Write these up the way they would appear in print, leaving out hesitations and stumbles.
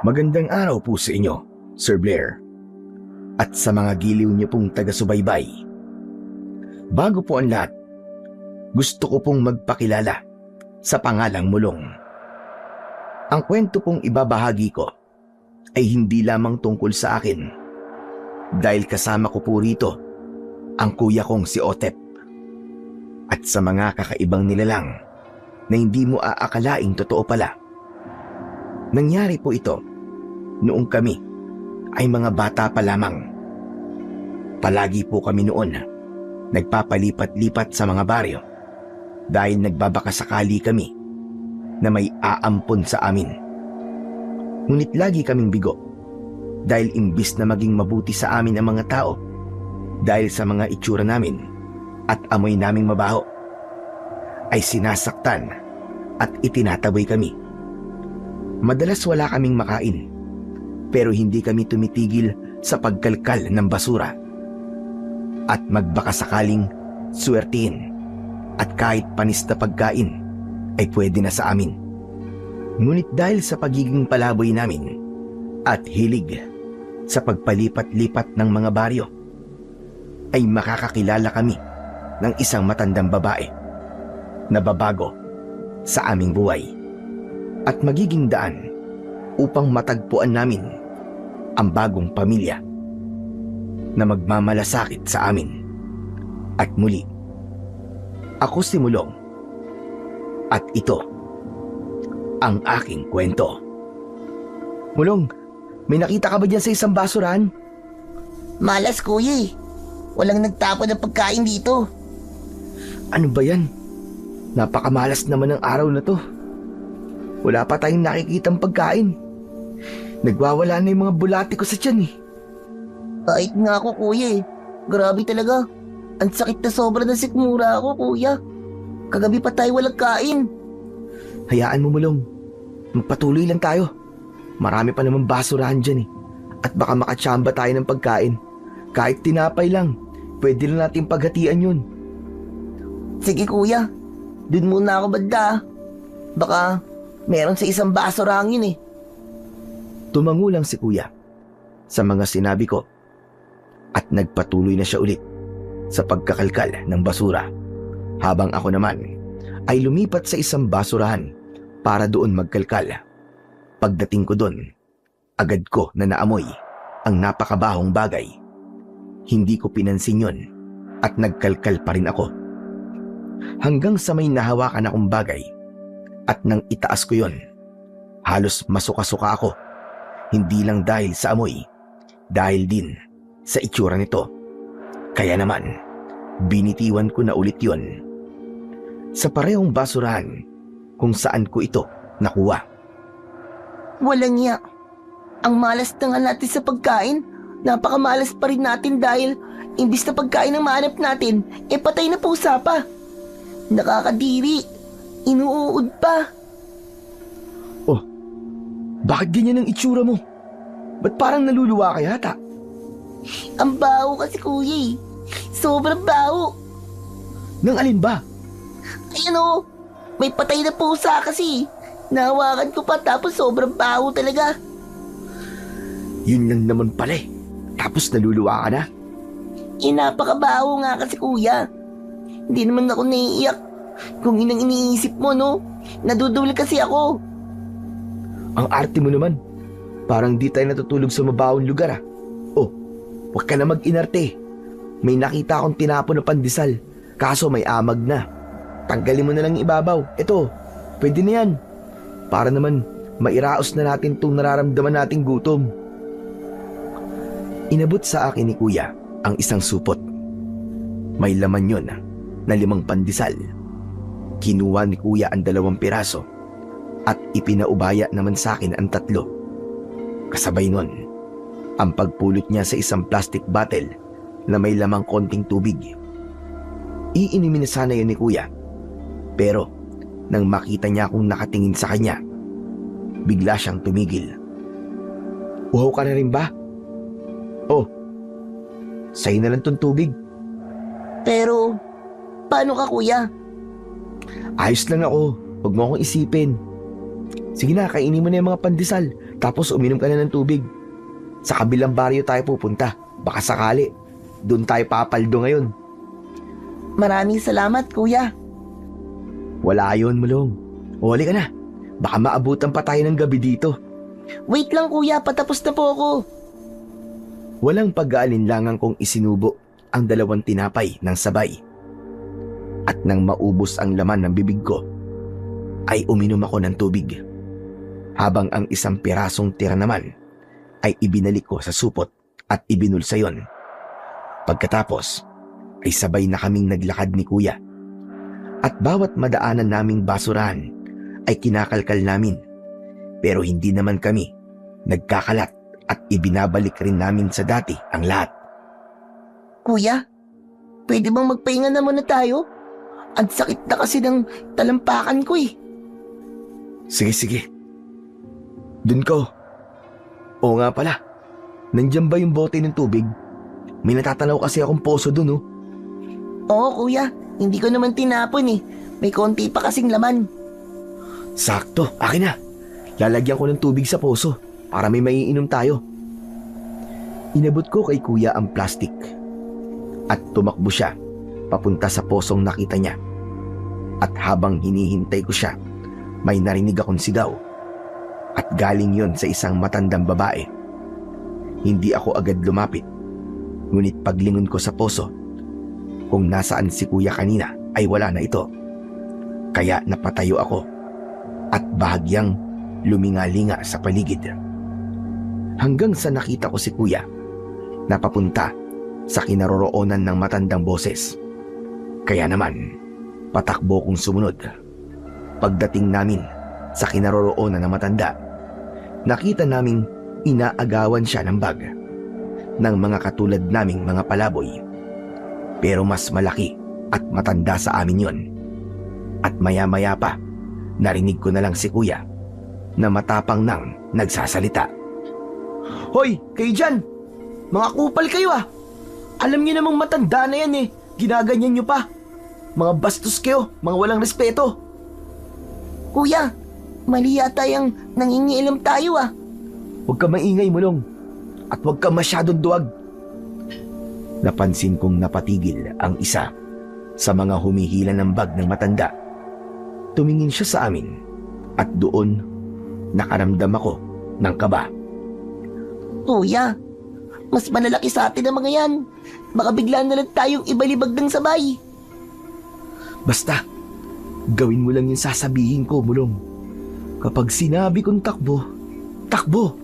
Magandang araw po sa inyo, Sir Blair, at sa mga giliw niyo pong taga-subaybay. Bago po ang lahat, gusto ko pong magpakilala sa pangalang Mulong. Ang kwento pong ibabahagi ko ay hindi lamang tungkol sa akin, dahil kasama ko po rito ang kuya kong si Otep, at sa mga kakaibang nilalang na hindi mo aakalaing totoo pala. Nangyari po ito noong kami ay mga bata pa lamang. Palagi po kami noon nagpapalipat-lipat sa mga baryo dahil nagbabakasakali kami na may aampon sa amin. Ngunit lagi kaming bigo dahil imbis na maging mabuti sa amin ang mga tao dahil sa mga itsura namin at amoy naming mabaho, ay sinasaktan at itinataboy kami. Madalas wala kaming makain, pero hindi kami tumitigil sa pagkalkal ng basura at magbakasakaling swertihin at kahit panis na pagkain ay pwede na sa amin. Ngunit dahil sa pagiging palaboy namin at hilig sa pagpalipat-lipat ng mga baryo, ay makakakilala kami ng isang matandang babae na babago sa aming buhay at magiging daan upang matagpuan namin ang bagong pamilya na magmamalasakit sa amin. At muli, ako si Mulong at ito ang aking kwento. Mulong, may nakita ka ba dyan sa isang basurahan? Malas, kuya eh. Walang nagtapon ng pagkain dito. Ano ba yan? Napakamalas naman ng araw na to. Wala pa tayong nakikitang pagkain. Nagwawala na yung mga bulati ko sa tiyan eh. Kahit nga ako, kuya eh. Grabe talaga. Ang sakit na sobra ng sikmura ako, kuya. Kagabi pa tayo walang kain. Hayaan mo, Mulong. Magpatuloy lang tayo. Marami pa naman basurahan dyan eh. At baka makatsamba tayo ng pagkain. Kahit tinapay lang, pwede lang natin paghatian yun. Sige, kuya. Dun muna ako banda. Baka meron sa isang basurahan yun eh. Tumango lang si kuya sa mga sinabi ko at nagpatuloy na siya ulit sa pagkakalkal ng basura, habang ako naman ay lumipat sa isang basurahan para doon magkalkal. Pagdating ko doon, agad ko na naamoy ang napakabahong bagay. Hindi ko pinansin yun at nagkalkal pa rin ako. Hanggang sa may nahawakan akong bagay at nang itaas ko yon, halos masuka-suka ako. Hindi lang dahil sa amoy, dahil din sa itsura nito. Kaya naman, binitiwan ko na ulit yon sa parehong basurahan kung saan ko ito nakuha. Walang niya. Ang malas na nga natin sa pagkain. Napakamalas pa rin natin dahil imbis na pagkain ang mahanap natin, patay na pusa pa. Nakakadiri. Inuud pa. Oh, bakit ganyan ang itsura mo? Ba't parang naluluwa ka yata? Ang baho kasi, kuya eh. Sobrang baho. Nang alin ba? Ayan o. May patay na pusa kasi. Nahawakan ko pa tapos sobrang baho talaga. Yun lang naman pala eh. Tapos naluluwa ka na? Napakabaho nga kasi, kuya. Hindi naman ako naiiyak. Kung inang iniisip mo, no? Nadudul kasi ako. Ang arte mo naman. Parang di tayo natutulog sa mabawang lugar ah. Oh, wag ka na mag-inarte. May nakita akong tinapon na pandesal. Kaso may amag na. Tanggalin mo na lang yung ibabaw. Ito, pwede na yan. Para naman mairaos na natin itong nararamdaman nating gutom. Inabot sa akin ni kuya ang isang supot. May laman yun na 5 pandesal. Kinuha ni kuya ang 2 piraso at ipinaubaya naman sa akin ang 3. Kasabay nun, ang pagpulot niya sa isang plastic bottle na may lamang konting tubig. Iinimin na sana yun ni kuya. Pero nang makita niya akong nakatingin sa kanya, bigla siyang tumigil. Uhaw ka na rin ba? Oh, sa'yo na lang tong tubig. Pero, paano ka, kuya? Ayos lang ako. Huwag mo akong isipin. Sige na, kainin mo na yung mga pandesal, tapos uminom ka na ng tubig. Sa kabilang baryo tayo pupunta. Baka sakali, doon tayo papaldo ngayon. Maraming salamat, kuya. Wala yun, Mulong. Huli ka na. Baka maabutan pa tayo ng gabi dito. Wait lang, kuya. Patapos na po ako. Walang pag-aalinlangan kong isinubo ang 2 tinapay ng sabay. At nang maubos ang laman ng bibig ko, ay uminom ako ng tubig. Habang ang 1 pirasong tira naman ay ibinalik ko sa supot at ibinulsa yon. Pagkatapos ay sabay na kaming naglakad ni kuya. At bawat madaanan naming basurahan ay kinakalkal namin. Pero hindi naman kami nagkakalat at ibinabalik rin namin sa dati ang lahat. Kuya, pwede bang magpahinga na muna tayo? Ang sakit na kasi ng talampakan ko eh. Sige. Dun ko. Oo nga pala. Nandiyan ba yung bote ng tubig? May natatanaw kasi akong poso dun, oh. Oo, kuya. Hindi ko naman tinapon eh. May konti pa kasing laman. Sakto, akin na. Lalagyan ko ng tubig sa poso para may maiinom tayo. Inabot ko kay kuya ang plastik at tumakbo siya papunta sa posong nakita niya. At habang hinihintay ko siya, may narinig akong sigaw. At galing yon sa isang matandang babae. Hindi ako agad lumapit. Ngunit paglingon ko sa poso, kung nasaan si kuya kanina ay wala na ito. Kaya napatayo ako at bahagyang lumingalinga sa paligid. Hanggang sa nakita ko si kuya na papunta sa kinaroroonan ng matandang boses. Kaya naman, patakbo kong sumunod. Pagdating namin sa kinaroroonan ng matanda, nakita naming inaagawan siya ng bag ng mga katulad naming mga palaboy. Pero mas malaki at matanda sa amin yon. At maya-maya pa, narinig ko na lang si kuya na matapang nang nagsasalita. Hoy, kayo dyan! Mga kupal kayo ah! Alam niyo namang matanda na yan eh. Ginaganyan niyo pa. Mga bastos kayo, mga walang respeto. Kuya, mali yata yung nangingialam tayo ah. Huwag ka maingay, Mulong. At huwag ka masyadong duwag. Napansin kong napatigil ang isa sa mga humihila ng bag ng matanda. Tumingin siya sa amin at doon nakaramdam ako ng kaba. Kuya, mas malalaki sa atin ang mga yan. Baka bigla na lang tayong ibalibag ng sabay. Basta, gawin mo lang yung sasabihin ko, Mulong. Kapag sinabi kong takbo, takbo.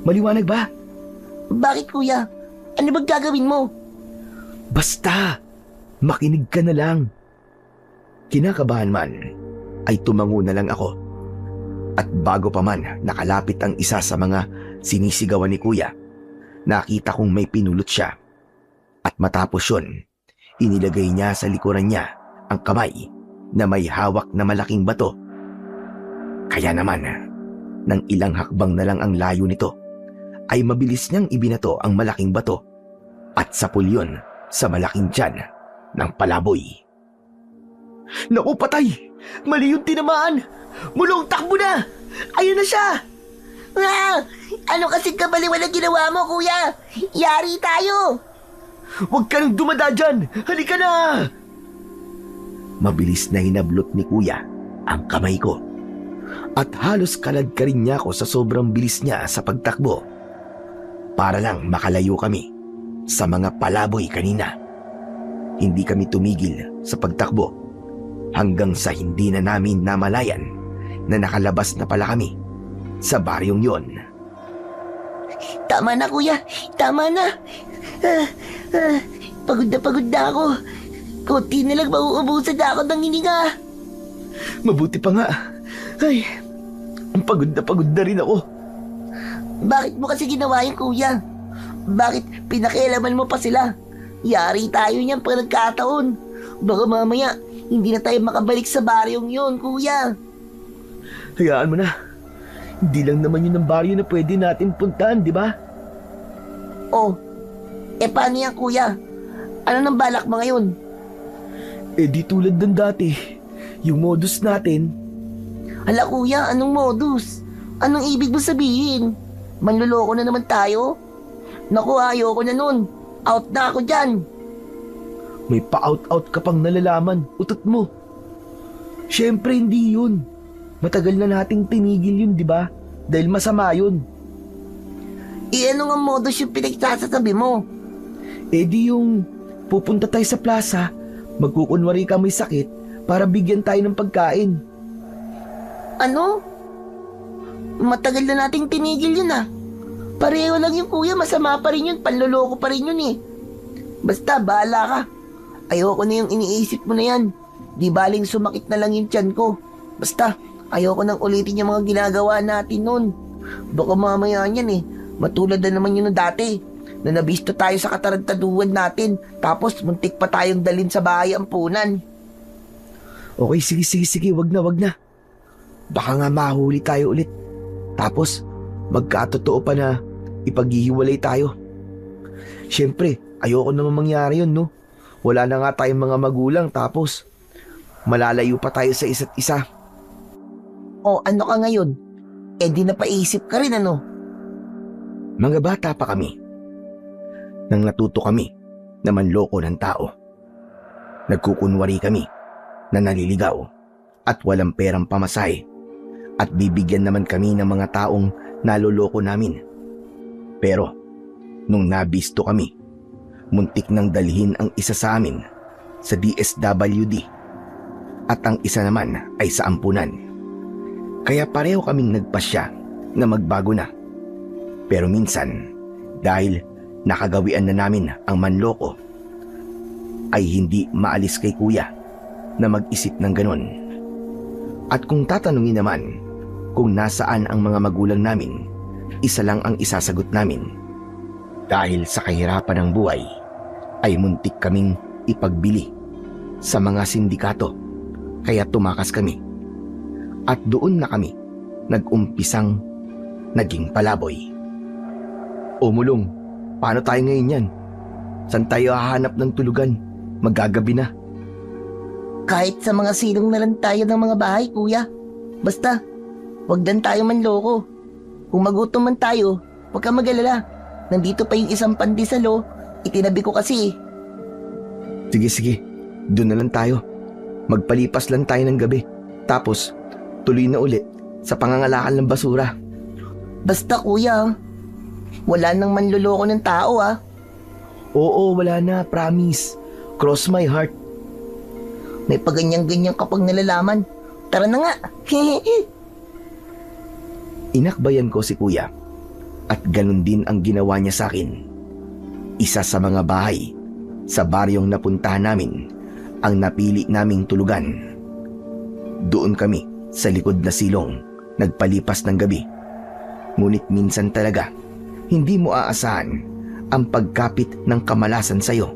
Maliwanag ba? Bakit kuya? Ano bang gagawin mo? Basta, makinig ka na lang. Kinakabahan man, ay tumango na lang ako. At bago pa man nakalapit ang isa sa mga sinisigawan ni kuya, nakita kong may pinulot siya. At matapos yun, inilagay niya sa likuran niya ang kamay na may hawak na malaking bato. Kaya naman, nang ilang hakbang na lang ang layo nito, ay mabilis niyang ibinato ang malaking bato at sapul yun sa malaking tiyan ng palaboy. Naku, patay! Mali yung tinamaan! Mulong, takbo na! Ayun na siya! Ah! Ano kasi kabaliwan na ginawa mo, kuya? Yari tayo! Huwag ka nang dumada dyan! Halika na! Mabilis na hinablot ni kuya ang kamay ko. At halos kaladkarin niya ako sa sobrang bilis niya sa pagtakbo. Para lang makalayo kami sa mga palaboy kanina. Hindi kami tumigil sa pagtakbo hanggang sa hindi na namin namalayan na nakalabas na pala kami sa baryong yon. Tama na, kuya. Tama na. Pagod na ako. Kunti na lang mauubusan na ako ng hininga. Mabuti pa nga. Ay, pagod na rin ako. Bakit mo kasi ginawa yun, kuya? Bakit pinakialaman mo pa sila? Yari tayo niyan pag nagkataon. Baka mamaya, hindi na tayo makabalik sa baryong yun, kuya. Hayaan mo na. Hindi lang naman yun ang baryo na pwede natin puntahan, di ba? Oh, paano yan, kuya? Ano nang balak mo ngayon? Di tulad ng dati. Yung modus natin. Hala kuya, anong modus? Anong ibig mo sabihin? Manluloko na naman tayo? Naku, ayoko na nun. Out na ako dyan. May pa-out-out ka pang nalalaman, utot mo. Siyempre hindi yun. Matagal na nating tinigil yun, di ba? Dahil masama yun. Ano nga modus yung pinagsasasabi mo? Di yung pupunta tayo sa plaza, magkukunwari ka may sakit para bigyan tayo ng pagkain. Ano? Matagal na nating tinigil yun ah. Pareho lang yung kuya, masama pa rin yun, panloloko pa rin yun eh. Basta, bahala ka. Ayoko na yung iniisip mo na yan. Di baling sumakit na lang yung tiyan ko. Basta, ayoko nang ulitin yung mga ginagawa natin nun. Baka mamaya yan eh, matulad na naman yun dati. Na nabisto tayo sa katarantaduhan natin, tapos muntik pa tayong dalin sa bahay ampunan. Okay, sige, wag na. Baka nga mahuli tayo ulit. Tapos, magkatotoo pa na ipaghihiwalay tayo. Siyempre, ayoko naman mangyari yun, no? Wala na nga tayong mga magulang, tapos malalayo pa tayo sa isa't isa. O ano ka ngayon? Di napaisip ka rin ano? Mga bata pa kami nang natuto kami na manloko ng tao. Nagkukunwari kami na naliligaw at walang perang pamasahe at bibigyan naman kami ng mga taong naloloko namin. Pero nung nabisto kami, muntik nang dalhin ang isa sa amin sa DSWD at ang isa naman ay sa ampunan. Kaya pareho kaming nagpasya na magbago na. Pero minsan, dahil nakagawian na namin ang manloko, ay hindi maalis kay kuya na mag-isip ng ganon. At kung tatanungin naman kung nasaan ang mga magulang namin, isa lang ang isasagot namin. Dahil sa kahirapan ng buhay, ay muntik kaming ipagbili sa mga sindikato, kaya tumakas kami. At doon na kami nag-umpisang naging palaboy. O Mulong, paano tayo ngayon yan? Saan tayo hahanap ng tulugan? Magagabi na. Kahit sa mga silong na lang tayo ng mga bahay, kuya. Basta, wag dan tayo manloko. Kung magutom man tayo, wag kang mag-alala. Nandito pa yung isang pandesal, itinabi ko kasi. Sige, doon na lang tayo. Magpalipas lang tayo ng gabi. Tapos, tuloy na ulit sa pangangalakal ng basura. Basta kuya, wala nang manloloko ng tao ah. Oo, wala na, promise. Cross my heart. May paganyan-ganyan kapag nalalaman. Tara na nga. Inakbayan ko si kuya at ganun din ang ginawa niya sa akin. Isa sa mga bahay sa baryong napuntahan namin ang napili naming tulugan. Doon kami sa likod na silong nagpalipas ng gabi. Ngunit minsan talaga hindi mo aasahan ang pagkapit ng kamalasan sa'yo.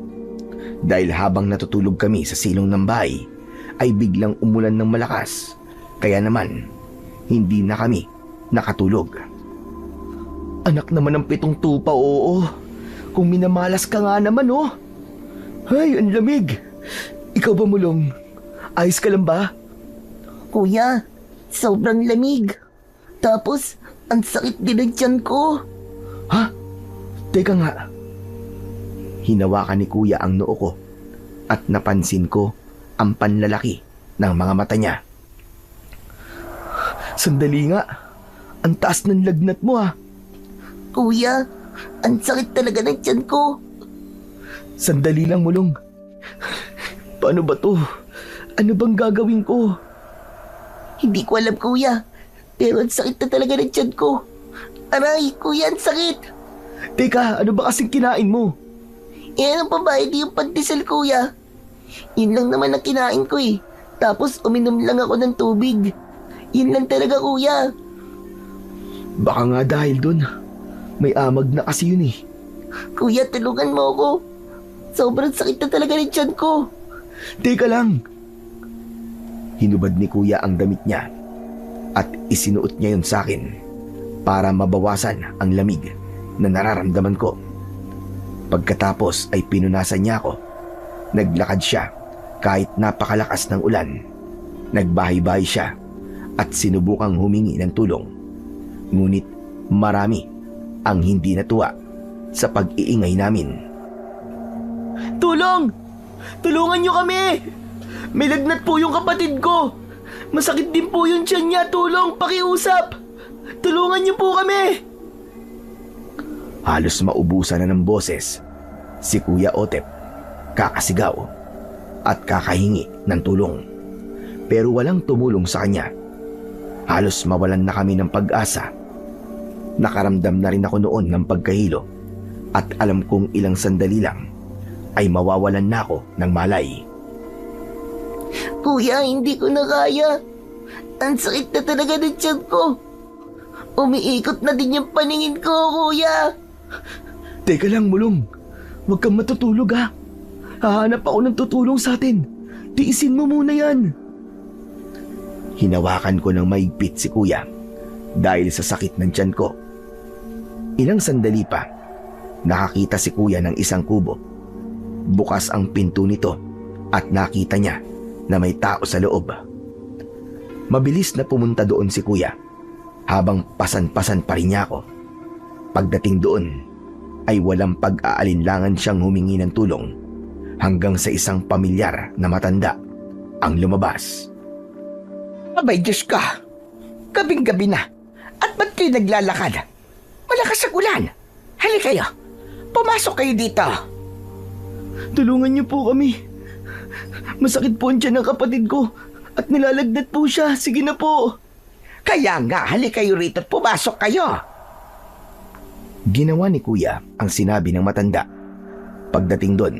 Dahil habang natutulog kami sa silong ng bahay ay biglang umulan ng malakas. Kaya naman hindi na kami nakatulog. Anak naman ng 7 tupa, oo. Kung minamalas ka nga naman, oh. Ay, ang lamig. Ikaw ba, Mulong? Ayos ka lang ba? Kuya, sobrang lamig. Tapos, ang sakit din ng tiyan ko. Ha? Teka nga. Hinawakan ni kuya ang noo ko at napansin ko ang panlalaki ng mga mata niya. Sandali nga. Ang taas ng lagnat mo, ah. Kuya, ang sakit talaga ng tiyan ko. Sandali lang, Mulong. Paano ba to? Ano bang gagawin ko? Hindi ko alam, kuya. Pero ang sakit na talaga ng tiyan ko. Aray, kuya, ang sakit. Teka, ano ba kasing kinain mo? Ano pa ba? Hindi yung pandesal, kuya. Yun lang naman ang kinain ko eh. Tapos uminom lang ako ng tubig. Yun lang talaga, kuya. Baka nga dahil dun. May amag na kasi yun eh. Kuya, tulungan mo ako. Sobrang sakit na talaga ng tiyan ko. Teka lang. Hinubad ni kuya ang damit niya at isinuot niya yun sa akin para mabawasan ang lamig na nararamdaman ko. Pagkatapos ay pinunasan niya ako. Naglakad siya kahit napakalakas ng ulan. Nagbahay-bahay siya at sinubukang humingi ng tulong. Ngunit marami ang hindi natuwa sa pag-iingay namin. Tulong! Tulungan niyo kami! May lagnat po yung kapatid ko! Masakit din po yung tiyan niya! Tulong! Pakiusap! Tulungan niyo po kami! Halos maubusan na ng boses si Kuya Otep, kakasigaw at kakahingi ng tulong. Pero walang tumulong sa kanya. Halos mawalan na kami ng pag-asa. Nakaramdam na rin ako noon ng pagkahilo at alam kong ilang sandali lang ay mawawalan na ako ng malay. Kuya, hindi ko na kaya. Ang sakit na talaga ng tiyan ko. Umiikot na din yung paningin ko, kuya. Teka lang, Mulong. Huwag kang matutulog ha. Hahanap ako ng tutulong sa atin. Tiisin mo muna yan. Hinawakan ko ng maigpit si Kuya dahil sa sakit ng tiyan ko. Ilang sandali pa, nakakita si Kuya ng isang kubo. Bukas ang pinto nito at nakita niya na may tao sa loob. Mabilis na pumunta doon si Kuya habang pasan-pasan pa rin niya ako. Pagdating doon ay walang pag-aalinlangan siyang humingi ng tulong hanggang sa isang pamilyar na matanda ang lumabas. Abay, Diyos ka! Gabing-gabi na. At ba't kayo naglalakad? Malakas ang ulan. Hali kayo. Pumasok kayo dito. Tulungan niyo po kami. Masakit po ang tiyan ng kapatid ko at nilalagnat po siya. Sige na po. Kaya nga, hali kayo rito at pumasok kayo. Ginawa ni Kuya ang sinabi ng matanda. Pagdating doon,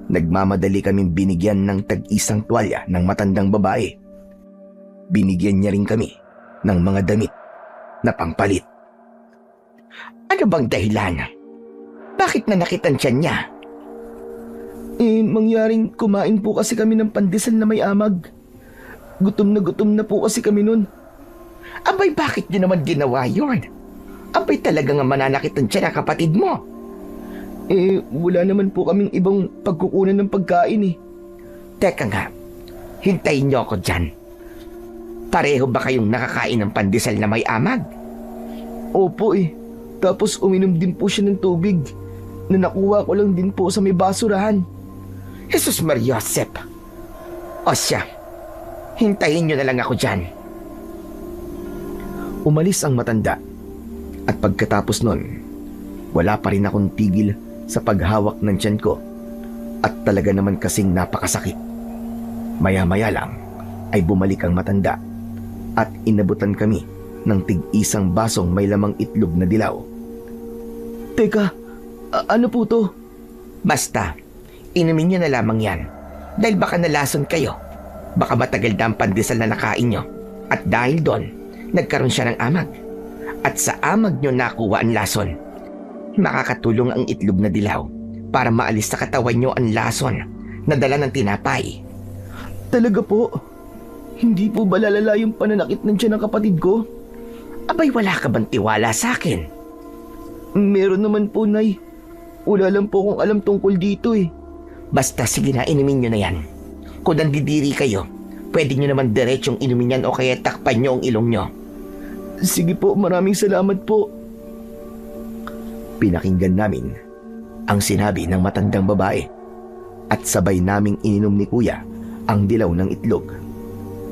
nagmamadali kaming binigyan ng tag-isang tuwalya ng matandang babae. Binigyan niya rin kami ng mga damit na pampalit. Ano bang dahilan? Bakit nanakit ang tiyan niya? Mangyaring kumain po kasi kami ng pandesal na may amag. Gutom na po kasi kami nun. Abay, bakit niyo naman ginawa yun? Abay, talaga nga mananakit ang tiyan ng kapatid mo. Wala naman po kaming ibang pagkukunan ng pagkain eh. Teka nga, hintayin niyo ako dyan. Pareho ba kayong nakakain ng pandesal na may amag? Opo eh. Tapos uminom din po siya ng tubig na nakuha ko lang din po sa may basurahan. Jesus Maria Josep. O siya, hintayin niyo na lang ako dyan. Umalis ang matanda at pagkatapos nun, wala pa rin akong tigil sa paghawak ng tiyan ko at talaga naman kasing napakasakit. Maya-maya lang ay bumalik ang matanda at inabutan kami ng tig-isang basong may lamang itlog na dilaw. Teka, ano po to? Basta, inumin niyo na lamang yan dahil baka nalason kayo. Baka matagal na ang pandesal na nakain niyo at dahil doon, nagkaroon siya ng amag. At sa amag niyo nakuha ang lason. Makakatulong ang itlog na dilaw para maalis sa katawan niyo ang lason na dala ng tinapay. Talaga po? Hindi po ba lalala yung pananakit ng tiyan ng kapatid ko? Abay, wala ka bang tiwala sa akin? Meron naman po, Nay. Wala lang po akong alam tungkol dito eh. Basta sige na, inumin nyo na yan. Kung nandidiri kayo, pwede nyo naman diretsyong inumin yan o kaya takpan nyo ang ilong nyo. Sige po, maraming salamat po. Pinakinggan namin ang sinabi ng matandang babae at sabay naming ininom ni Kuya ang dilaw ng itlog.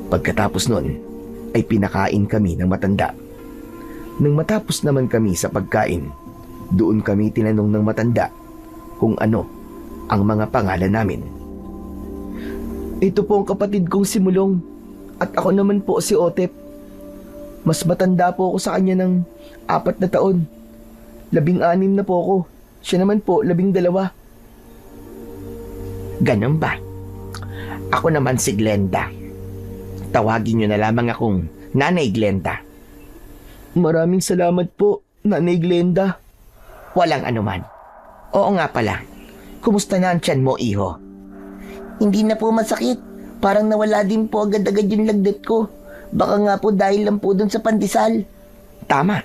Pagkatapos nun ay pinakain kami ng matanda. Nang matapos naman kami sa pagkain, doon kami tinanong ng matanda kung ano ang mga pangalan namin. Ito po ang kapatid kong si Mulong at ako naman po si Otep. Mas matanda po ako sa kanya ng 4 na taon. 16 na po ako. Siya naman po 12. Ganun ba? Ako naman si Glenda. Tawagin nyo na lamang akong Nanay Glenda. Maraming salamat po, Nanay Glenda. Walang anuman. Oo nga pala. Kumusta na ang tiyan mo, iho? Hindi na po masakit. Parang nawala din po agad-agad yung lagnat ko. Baka nga po dahil lang po dun sa pandesal. Tama.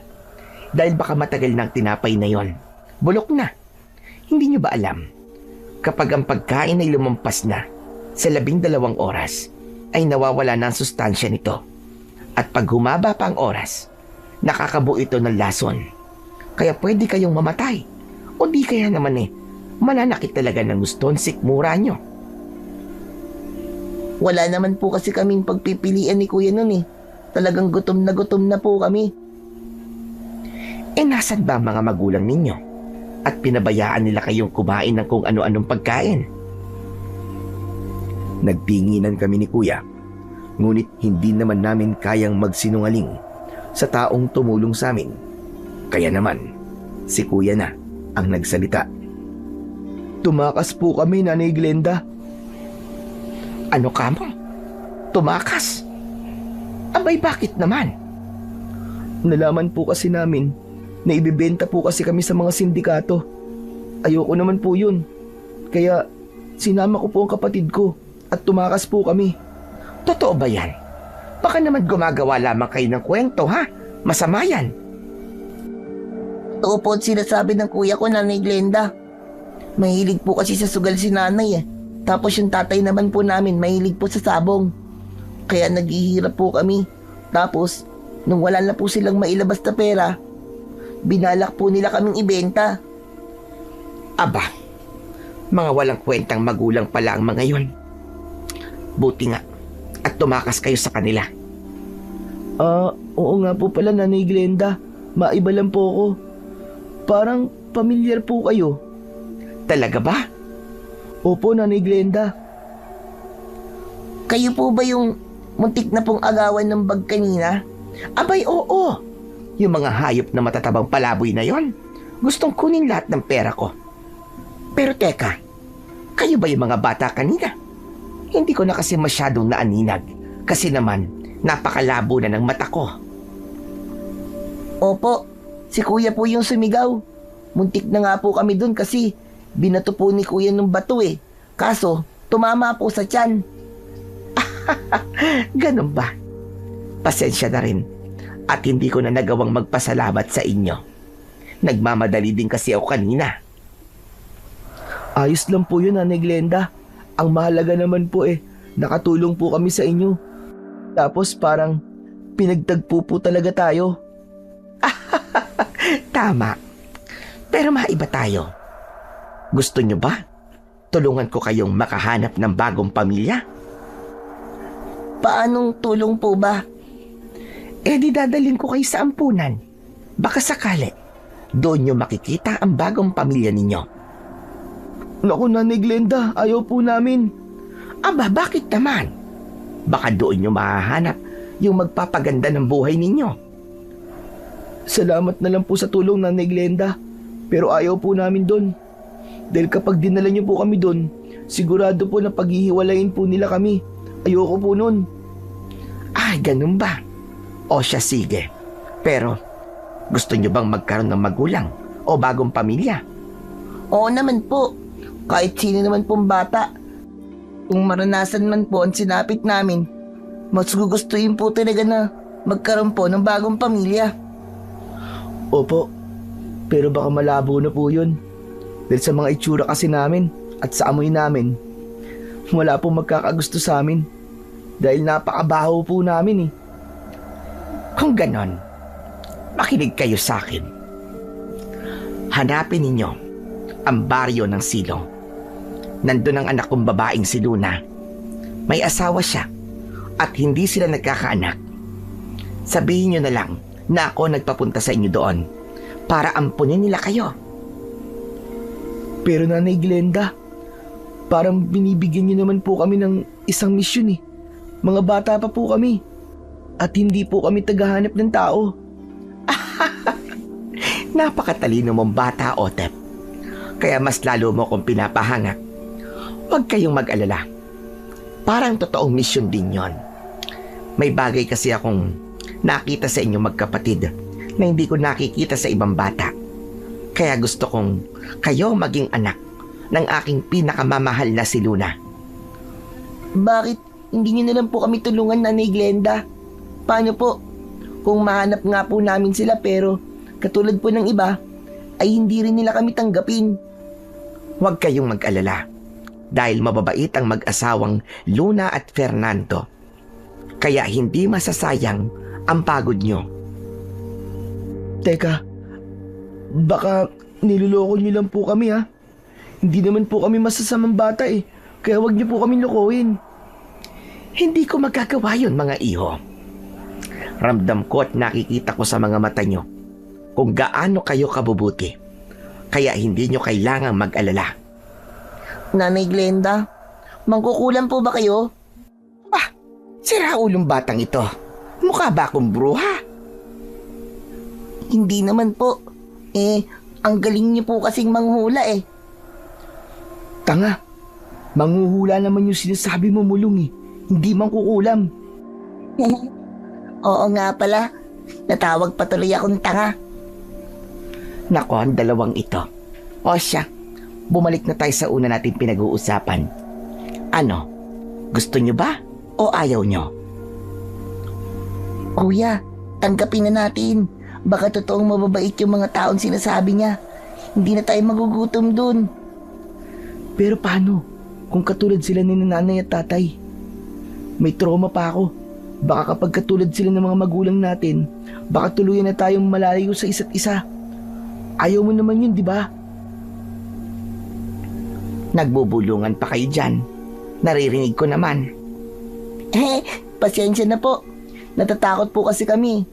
Dahil baka matagal ng tinapay na yon. Bulok na. Hindi nyo ba alam? Kapag ang pagkain ay lumampas na sa 12 oras, ay nawawala na ang sustansya nito. At pag humaba pa ang oras, nakakabuo ito ng lason. Kaya pwede kayong mamatay. O di kaya naman mananakit talaga ng guston sikmura nyo. Wala naman po kasi kaming pagpipilian ni Kuya nun eh. Talagang gutom na po kami. Nasan ba ang mga magulang ninyo? At pinabayaan nila kayong kumain ng kung ano-anong pagkain? Nagtinginan kami ni Kuya, ngunit hindi naman namin kayang magsinungaling sa taong tumulong sa amin. Kaya naman, si Kuya na ang nagsalita. Tumakas po kami, Nanay Glenda. Ano ka mo? Tumakas? Abay, bakit naman? Nalaman po kasi namin na ibibenta po kasi kami sa mga sindikato. Ayoko naman po yun. Kaya sinama ko po ang kapatid ko at tumakas po kami. Totoo ba yan? Baka naman gumagawa lamang kayo ng kwento, ha? Masama yan. Totoo po ang sinasabi ng kuya ko, Nanay Glenda. Mahilig po kasi sa sugal si nanay eh. Tapos yung tatay naman po namin, mahilig po sa sabong. Kaya naghihirap po kami. Tapos, nung wala na po silang mailabas na pera, binalak po nila kaming ibenta. Aba, mga walang kwentang magulang pala ang mga yon. Buti nga, at tumakas kayo sa kanila. Oo nga po pala, Nanay Glenda. Maiba lang po ako. Parang pamilyar po kayo. Talaga ba? Opo, Nanay Glenda. Kayo po ba yung muntik na pong agawan ng bag kanina? Abay, oo. Yung mga hayop na matatabang palaboy na yon, gustong kunin lahat ng pera ko. Pero teka, kayo ba yung mga bata kanina? Hindi ko na kasi masyadong naaninag kasi naman napakalabo na ng mata ko. Opo, si kuya po yung sumigaw. Muntik na nga po kami dun kasi binato po ni kuya ng bato eh. Kaso, tumama po sa tiyan. Ganun ba? Pasensya na rin at hindi ko na nagawang magpasalamat sa inyo. Nagmamadali din kasi ako kanina. Ayos lang po yun, Nanay Glenda. Ang mahalaga naman po nakatulong po kami sa inyo. Tapos parang pinagtagpo po talaga tayo. Tama. Pero maiba tayo. Gusto nyo ba? Tulungan ko kayong makahanap ng bagong pamilya? Paanong tulong po ba? Di dadalhin ko kayo sa ampunan. Baka sakali, doon nyo makikita ang bagong pamilya ninyo. Naku, Nanay Glenda, ayaw po namin. Aba, bakit naman? Baka doon nyo mahahanap yung magpapaganda ng buhay ninyo. Salamat na lang po sa tulong, Nanay Glenda. Pero ayaw po namin doon. Dahil kapag dinala niyo po kami doon, sigurado po na paghihiwalayin po nila kami. Ayoko po nun. Ganun ba? O siya, sige. Pero, gusto nyo bang magkaroon ng magulang o bagong pamilya? Oo naman po. Kahit sino naman pong bata. Kung maranasan man po ang sinapit namin, mas gugustuhin po talaga na magkaroon po ng bagong pamilya. Opo, pero baka malabo na po yun. Dahil sa mga itsura kasi namin at sa amoy namin, wala pong magkakagusto sa amin. Dahil napakabaho po namin Kung ganon, makinig kayo sa akin. Hanapin ninyo ang baryo ng Silong. Nandun ang anak kong babaeng si Luna. May asawa siya at hindi sila nagkakaanak. Sabihin nyo na lang na ako nagpapunta sa inyo doon para ampunin nila kayo. Pero Nanay Glenda, parang binibigyan niyo naman po kami ng isang misyon Mga bata pa po kami. At hindi po kami tagahanap ng tao. Napakatalino mong bata, Otep. Kaya mas lalo mo kong pinapahangak. Huwag kayong mag-alala. Parang totoong misyon din yon. May bagay kasi akong nakita sa inyong magkapatid na hindi ko nakikita sa ibang bata. Kaya gusto kong kayo maging anak ng aking pinakamamahal na si Luna. Bakit hindi niyo na lang po kami tulungan, Nanay Glenda? Paano po? Kung mahanap nga po namin sila pero katulad po ng iba, ay hindi rin nila kami tanggapin. Huwag kayong mag-alala dahil mababait ang mag-asawang Luna at Fernando. Kaya hindi masasayang ang pagod nyo. Teka, baka niloloko niyo lang po kami ha. Hindi naman po kami masasamang bata eh. Kaya wag niyo po kami lokohin. Hindi ko magagawa yun, mga iho. Ramdam ko at nakikita ko sa mga mata nyo kung gaano kayo kabubuti. Kaya hindi nyo kailangang mag-alala. Nanay Glenda, mangkukulam po ba kayo? Sira ulong batang ito. Mukha ba akong bruha? Hindi naman po. Ang galing niyo po kasing manghula eh. Tanga, manghuhula naman yung sinasabi mo, Mulong eh. Hindi mangkukulam. Oo nga pala, natawag pa tuloy akong tanga. Nako, ang dalawang ito. O siya, bumalik na tayo sa una nating pinag-uusapan. Ano? Gusto nyo ba? O ayaw nyo? Kuya, tanggapin na natin. Baka totoong mababait yung mga taong sinasabi niya. Hindi na tayo magugutom dun. Pero paano kung katulad sila ni nanay at tatay? May trauma pa ako. Baka kapag katulad sila ng mga magulang natin, baka tuluyan na tayong malalayo sa isa't isa. Ayaw mo naman yun, di ba? Nagbubulungan pa kayo dyan. Naririnig ko naman. Pasensya na po. Natatakot po kasi kami.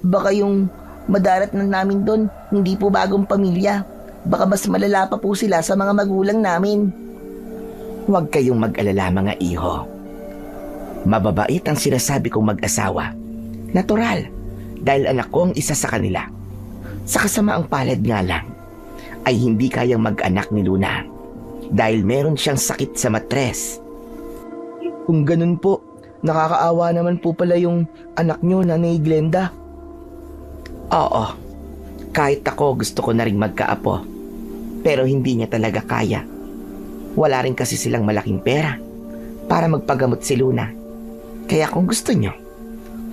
Baka yung madarat na namin doon, hindi po bagong pamilya. Baka mas malala pa po sila sa mga magulang namin. Huwag kayong mag-alala, mga iho. Mababait ang sinasabi kong mag-asawa. Natural, dahil anak ko ang isa sa kanila. Sa kasamaang palad nga lang, ay hindi kayang mag-anak ni Luna dahil meron siyang sakit sa matres. Kung ganun po, nakakaawa naman po pala yung anak nyo, Nanay Glenda. Oo, kahit ako gusto ko na rin magkaapo, pero hindi niya talaga kaya. Wala rin kasi silang malaking pera para magpagamot si Luna. Kaya kung gusto nyo,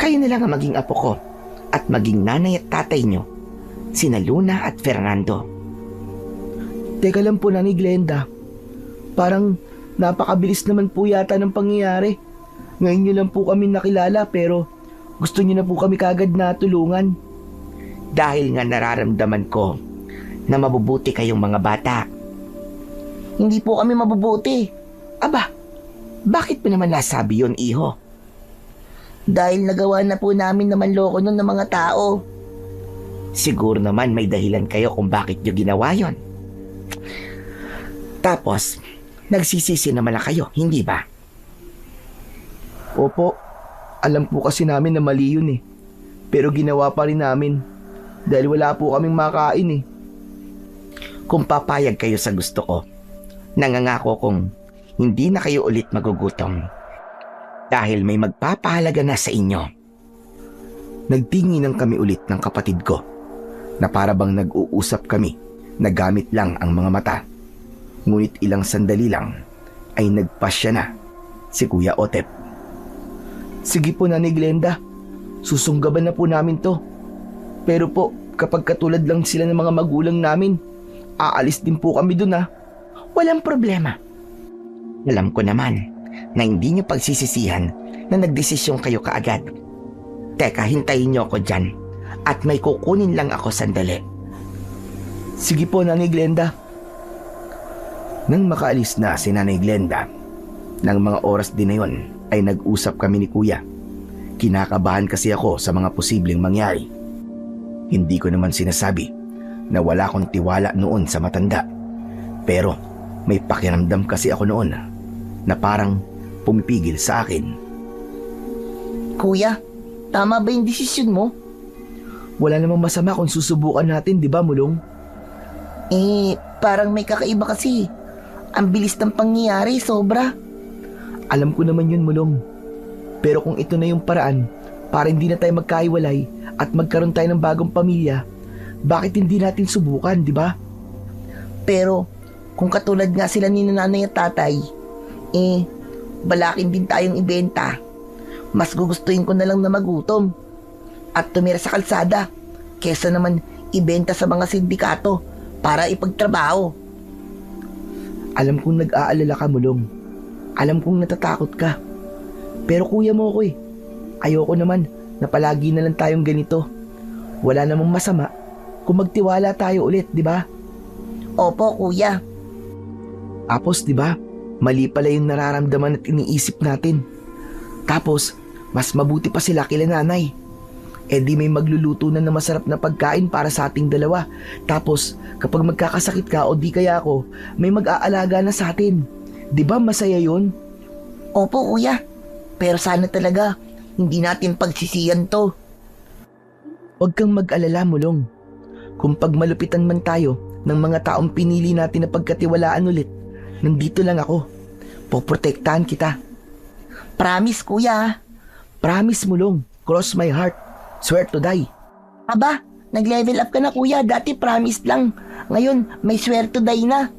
kayo na lang ang maging apo ko at maging nanay at tatay nyo, sina Luna at Fernando. Teka lang po, Nanay Glenda. Parang napakabilis naman po yata ng pangyayari. Ngayon nyo lang po kami nakilala pero gusto nyo na po kami kagad na tulungan. Dahil nga nararamdaman ko na mabubuti kayong mga bata. Hindi po kami mabubuti. Aba, bakit mo naman nasabi yun, iho? Dahil nagawa na po namin na manloko nun ng mga tao. Siguro naman may dahilan kayo kung bakit nyo ginawa yon. Tapos, nagsisisi naman na kayo, hindi ba? Opo, alam po kasi namin na mali yun eh. Pero ginawa pa rin namin dahil wala po kaming makain eh. Kung papayag kayo sa gusto ko, nangangako kong hindi na kayo ulit magugutom dahil may magpapahalaga na sa inyo. Nagtinginan kami ulit ng kapatid ko na para bang nag-uusap kami na gamit lang ang mga mata. Ngunit ilang sandali lang ay nagpasya na si Kuya Otep. Sige po, Nanay Glenda. Susunggaban na po namin to. Pero po, kapag katulad lang sila ng mga magulang namin, aalis din po kami dun ha. Walang problema. Alam ko naman na hindi nyo pagsisisihan na nagdesisyon kayo kaagad. Teka, hintayin nyo ako dyan at may kukunin lang ako sandali. Sige po, Nanay Glenda. Nang makaalis na si Nanay Glenda, ng mga oras din na yon ay nag-usap kami ni Kuya. Kinakabahan kasi ako sa mga posibleng mangyari. Hindi ko naman sinasabi na wala akong tiwala noon sa matanda. Pero may pakiramdam kasi ako noon na parang pumipigil sa akin. Kuya, tama ba yung desisyon mo? Wala namang masama kung susubukan natin, di ba, Mulong? Parang may kakaiba kasi. Ang bilis ng pangyayari, sobra. Alam ko naman yun, Mulong. Pero kung ito na yung paraan para hindi na tayo magkahiwalay at magkaroon tayo ng bagong pamilya, bakit hindi natin subukan, di ba? Pero kung katulad nga sila ni nanay at tatay, balakin din tayong ibenta. Mas gugustuhin ko na lang na magutom at tumira sa kalsada kesa naman ibenta sa mga sindikato para ipagtrabaho. Alam kong nag-aalala ka, Mulong. Alam kong natatakot ka. Pero kuya mo ko eh. Ayoko naman na palagi na lang tayong ganito. Wala namang masama kung magtiwala tayo ulit, di ba? Opo, kuya. Tapos, di ba, mali pala yung nararamdaman at iniisip natin. Tapos, mas mabuti pa sila kila nanay. Eh di may magluluto na masarap na pagkain para sa ating dalawa. Tapos, kapag magkakasakit ka o di kaya ako, may mag-aalaga na sa atin. Di ba masaya yun? Opo, kuya. Pero sana talaga, hindi natin pagsisiyan to. Huwag kang mag-alala, Mulong. Kung pagmalupitan man tayo ng mga taong pinili natin na pagkatiwalaan ulit, nandito lang ako. Poprotektahan kita. Promise, kuya. Promise, Mulong. Cross my heart. Swear to die. Aba, nag-level up ka na, kuya. Dati promise lang. Ngayon, may swear to die na.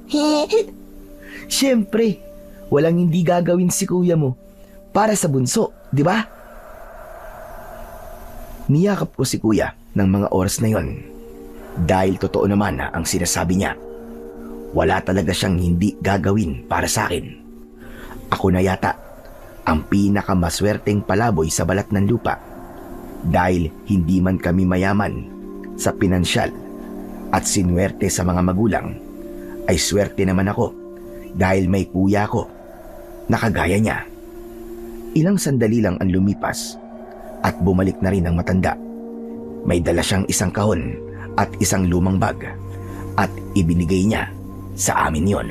Siyempre, walang hindi gagawin si kuya mo para sa bunso, di ba? Niyakap ko si kuya ng mga oras na yon. Dahil totoo naman ang sinasabi niya. Wala talaga siyang hindi gagawin para sa akin. Ako na yata ang pinakamaswerteng palaboy sa balat ng lupa. Dahil hindi man kami mayaman sa pinansyal at sinwerte sa mga magulang, ay swerte naman ako dahil may kuya ko na kagaya niya. Ilang sandali lang ang lumipas at bumalik na rin ang matanda. May dala siyang isang kahon at isang lumang bag at ibinigay niya sa amin yon.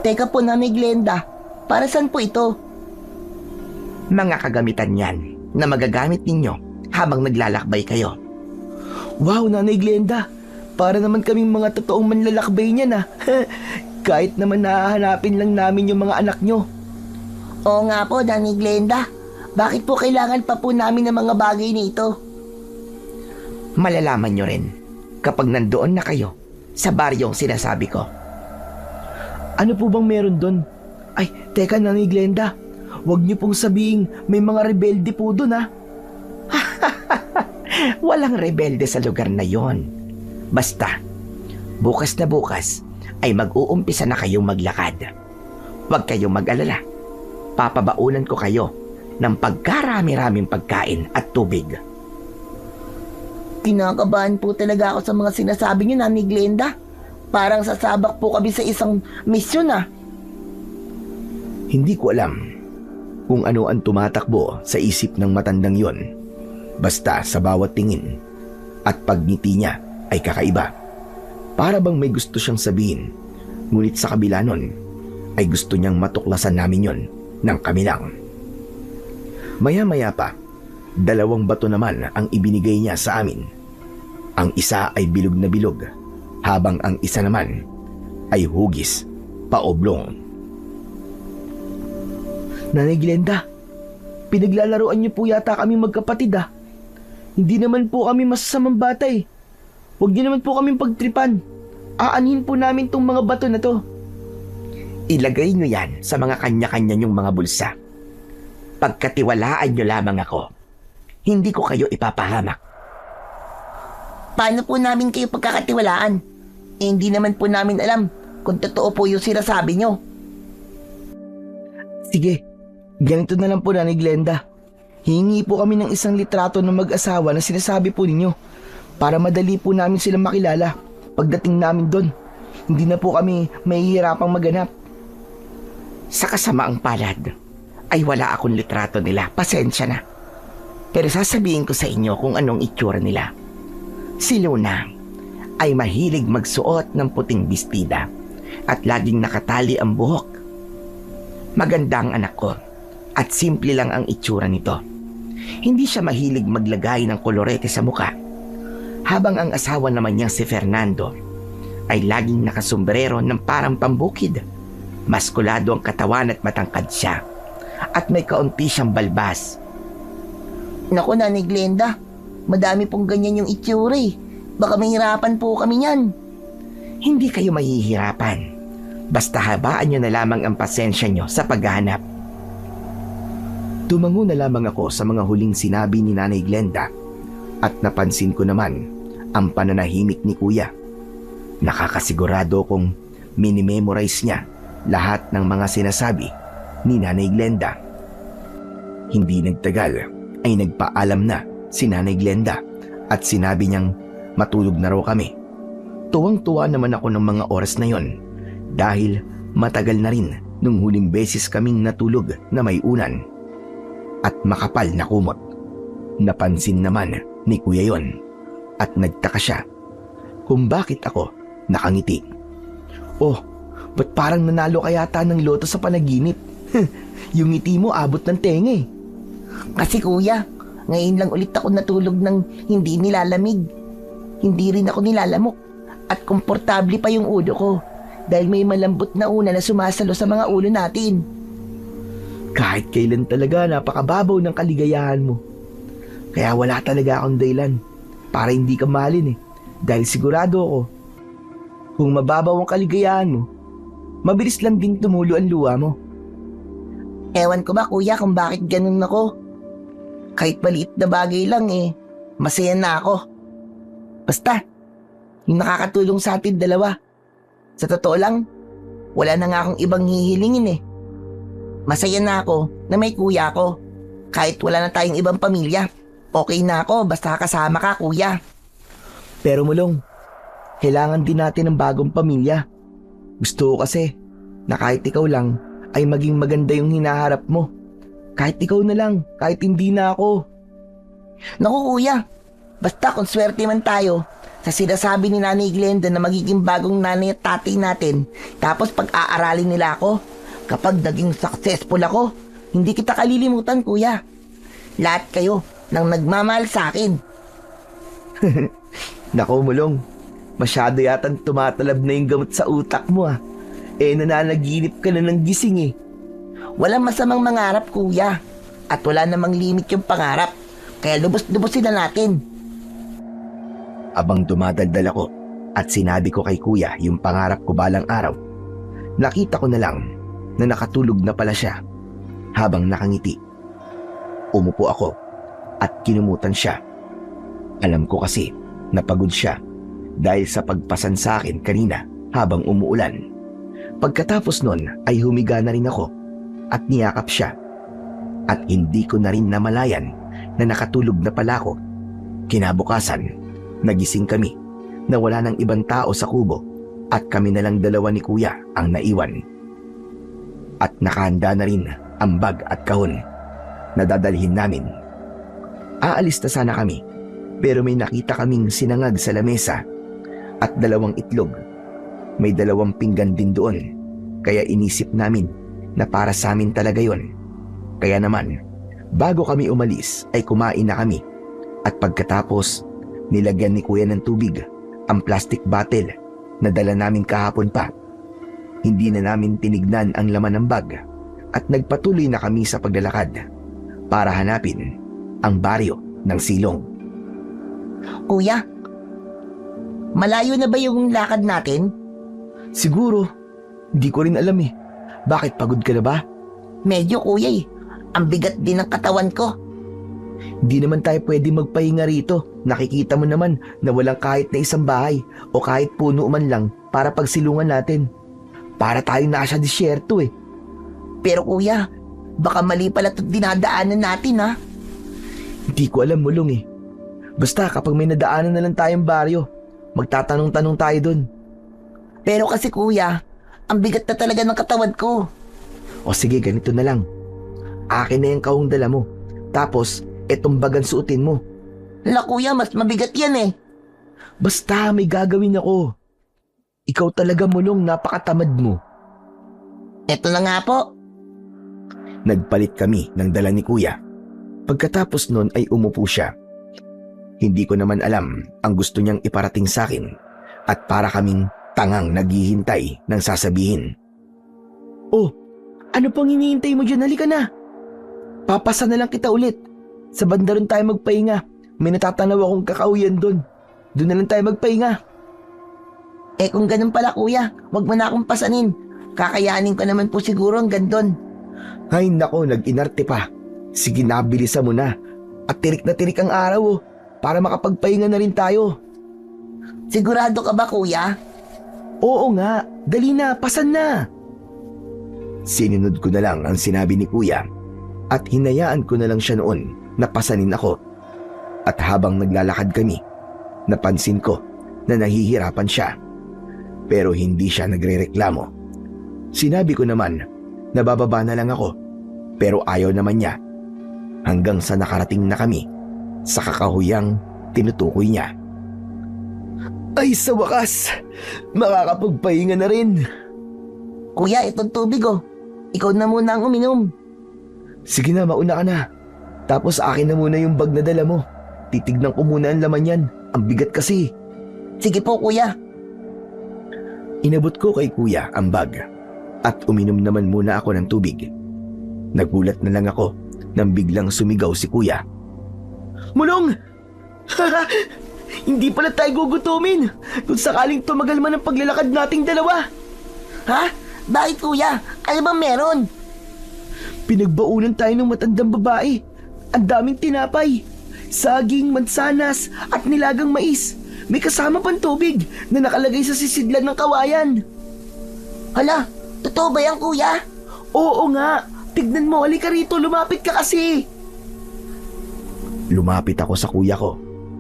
Teka po, Nanay Glenda. Para saan po ito? Mga kagamitan yan na magagamit ninyo habang naglalakbay kayo. Wow, Nanay Glenda! Para naman kaming mga totoong manlalakbay niyan ah. Kahit naman nahahanapin lang namin yung mga anak nyo. Oo nga po, Nanay Glenda. Bakit po kailangan pa po namin ng mga bagay nito? Malalaman nyo rin kapag nandoon na kayo sa baryong sinasabi ko. Ano po bang meron doon? Ay, teka, Nanay Glenda. Huwag niyo pong sabihin may mga rebelde po doon ah. Walang rebelde sa lugar na yon. Basta, bukas na bukas ay mag-uumpisa na kayong maglakad. Huwag kayong mag-alala. Papabaunan ko kayo ng pagkarami-raming pagkain at tubig. Kinakabahan po talaga ako sa mga sinasabi niyo, Nanay Glenda. Parang sasabak po kami sa isang misyon ah. Hindi ko alam kung ano ang tumatakbo sa isip ng matandang yon. Basta sa bawat tingin at pagngiti niya ay kakaiba. Para bang may gusto siyang sabihin, ngunit sa kabila nun ay gusto niyang matuklasan namin yon ng kami lang. Maya-maya pa, 2 bato naman ang ibinigay niya sa amin. Ang isa ay bilog na bilog, habang ang isa naman ay hugis paoblong. Nanay Glenda, pinaglalaroan niyo po yata kami magkapatid ah. Hindi naman po kami masasamang bata eh. Huwag niyo naman po kaming pagtripan. Aanhin po namin tong mga bato na to. Ilagay nyo yan sa mga kanya-kanya nyong mga bulsa. Pagkatiwalaan nyo lamang ako. Hindi ko kayo ipapahamak. Paano po namin kayo pagkakatiwalaan? Eh, hindi naman po namin alam kung totoo po yung sinasabi niyo. Sige, ganito na lang po, Nanay Glenda. Hingi po kami ng isang litrato ng mag-asawa na sinasabi po ninyo para madali po namin sila makilala pagdating namin doon. Hindi na po kami mahihirapang maghanap. Sa kasamaang palad, ay wala akong litrato nila. Pasensya na. Pero sasabihin ko sa inyo kung anong itsura nila. Si Luna ay mahilig magsuot ng puting bestida at laging nakatali ang buhok. Maganda ang anak ko at simple lang ang itsura nito. Hindi siya mahilig maglagay ng kolorete sa muka. Habang ang asawa naman niyang si Fernando ay laging nakasombrero ng parang pambukid. Maskulado ang katawan at matangkad siya. At may kaunti siyang balbas. Naku, Nanay Glenda, madami pong ganyan yung itsura eh. Baka mahirapan po kami niyan. Hindi kayo mahihirapan. Basta habaan nyo na lamang ang pasensya nyo sa paghahanap. Tumango na lamang ako sa mga huling sinabi ni Nanay Glenda at napansin ko naman ang pananahimik ni Kuya. Nakakasigurado kong minimemorize niya lahat ng mga sinasabi ni Nanay Glenda. Hindi nagtagal ay nagpaalam na si Nanay Glenda at sinabi niyang matulog na raw kami. Tuwang-tuwa naman ako ng mga oras na yon dahil matagal na rin nung huling beses kaming natulog na may unan at makapal na kumot. Napansin naman ni Kuya yon at nagtaka siya kung bakit ako nakangiti. Oh, ba't parang nanalo ka yata ng loto sa panaginip? Yung ngiti mo abot ng tenga eh. Kasi kuya, ngayon lang ulit ako natulog ng hindi nilalamig. Hindi rin ako nilalamok. At komportable pa yung ulo ko dahil may malambot na una na sumasalo sa mga ulo natin. Kahit kailan talaga napakababaw ng kaligayahan mo. Kaya wala talaga akong dahilan para hindi ka mahalin eh. Dahil sigurado ako, kung mababaw ang kaligayahan mo, mabilis lang din tumulo ang luha mo. Ewan ko ba kuya kung bakit ganun ako. Kahit maliit na bagay lang masaya na ako. Basta, yung nakakatulong sa atin dalawa. Sa totoo lang, wala na nga akong ibang hihilingin. Masaya na ako na may kuya ko. Kahit wala na tayong ibang pamilya, okay na ako basta kasama ka kuya. Pero Mulong, kailangan din natin ng bagong pamilya. Gusto ko kasi na kahit ikaw lang ay maging maganda yung hinaharap mo. Kahit ikaw na lang, kahit hindi na ako. Naku kuya, basta kung swerte man tayo sa sinasabi ni Nanay Glenda na magiging bagong nanay at tatay natin, tapos pag-aaralin nila ako, kapag naging successful ako, hindi kita kalilimutan kuya. Lahat kayo nang nagmamahal sa akin. Nako Mulong, masyado yatang tumatalab na yung gamot sa utak mo ah. Nananaginip ka na ng gising eh. Walang masamang mangarap kuya, at wala namang limit yung pangarap, kaya lubos-lubosin na natin. Abang dumadaldal ako at sinabi ko kay Kuya yung pangarap ko balang araw, nakita ko na lang na nakatulog na pala siya habang nakangiti. Umupo ako at kinumutan siya. Alam ko kasi napagod siya dahil sa pagpasan sa akin kanina habang umuulan. Pagkatapos nun ay humiga na rin ako at niyakap siya. At hindi ko na rin namalayan na nakatulog na pala ako. Kinabukasan, nagising kami na wala nang ibang tao sa kubo at kami na lang dalawa ni Kuya ang naiwan. At nakahanda na rin ang bag at kahon na dadalhin namin. Aalis na sana kami pero may nakita kaming sinangag sa lamesa at 2 itlog. May 2 pinggan din doon kaya inisip namin na para sa amin talaga yon. Kaya naman, bago kami umalis ay kumain na kami at pagkatapos nilagyan ni Kuya ng tubig ang plastic bottle na dala namin kahapon pa. Hindi na namin tinignan ang laman ng bag at nagpatuloy na kami sa paglalakad para hanapin ang baryo ng Silong. Kuya, malayo na ba yung lakad natin? Siguro, hindi ko rin alam eh. Bakit, pagod ka na ba? Medyo kuya ang bigat din ng katawan ko. Hindi naman tayo pwede magpahinga rito. Nakikita mo naman na walang kahit na isang bahay o kahit puno man lang para pagsilungan natin. Para tayo nasa disyerto eh. Pero kuya, baka mali pala ito dinadaanan natin ha. Hindi ko alam Mulong eh. Basta kapag may nadaanan na lang tayong baryo, magtatanong-tanong tayo dun. Pero kasi kuya, ang bigat na talaga ng katawan ko. O sige, ganito na lang. Akin na yung kahong dala mo. Tapos, etong bagan suotin mo. Hala kuya, mas mabigat yan eh. Basta may gagawin ako. Ikaw talaga Mulong, napakatamad mo. Eto na nga po. Nagpalit kami ng dala ni Kuya. Pagkatapos nun ay umupo siya. Hindi ko naman alam ang gusto niyang iparating sa akin at para kaming tangang naghihintay ng sasabihin. Oh, ano pang hinihintay mo dyan? Halika na. Papasa na lang kita ulit. Sa banda ron tayo magpahinga. May natatanaw akong kakauyan doon. Doon na lang tayo magpahinga. Kung ganun pala kuya, wag mo na akong pasanin. Kakayanin ko naman po siguro hanggang doon. Ay nako, nag-inarte pa. Sige na, bilisan mo na. At tirik na tirik ang araw oh, para makapagpahinga na rin tayo. Sigurado ka ba kuya? Oo nga, dali na, pasan na. Sinunod ko na lang ang sinabi ni Kuya at hinayaan ko na lang siya noon napasanin ako. At habang naglalakad kami, napansin ko na nahihirapan siya. Pero hindi siya nagrereklamo. Sinabi ko naman na bababa na lang ako, pero ayaw naman niya. Hanggang sa nakarating na kami sa kakahuyang tinutukoy niya. Ay, sa wakas, makakapagpahinga na rin. Kuya, itong tubig oh. Ikaw na muna ang uminom. Sige na, mauna ka na. Tapos akin na muna yung bag na dala mo. Titignan ko muna ang laman yan. Ang bigat kasi. Sige po, kuya. Inabot ko kay kuya ang bag at uminom naman muna ako ng tubig. Nagulat na lang ako nang biglang sumigaw si kuya. Mulong! Hindi pala tayo gugutumin kung sakaling tumagal man ang paglalakad nating dalawa. Ha? Bakit kuya? Ano bang meron? Pinagbaunan tayo ng matandang babae. Ang daming tinapay, saging, mansanas at nilagang mais. May kasama pang tubig na nakalagay sa sisidlan ng kawayan. Hala, totoo ba yan kuya? Oo nga, tignan mo, halika rito, lumapit ka kasi. Lumapit ako sa kuya ko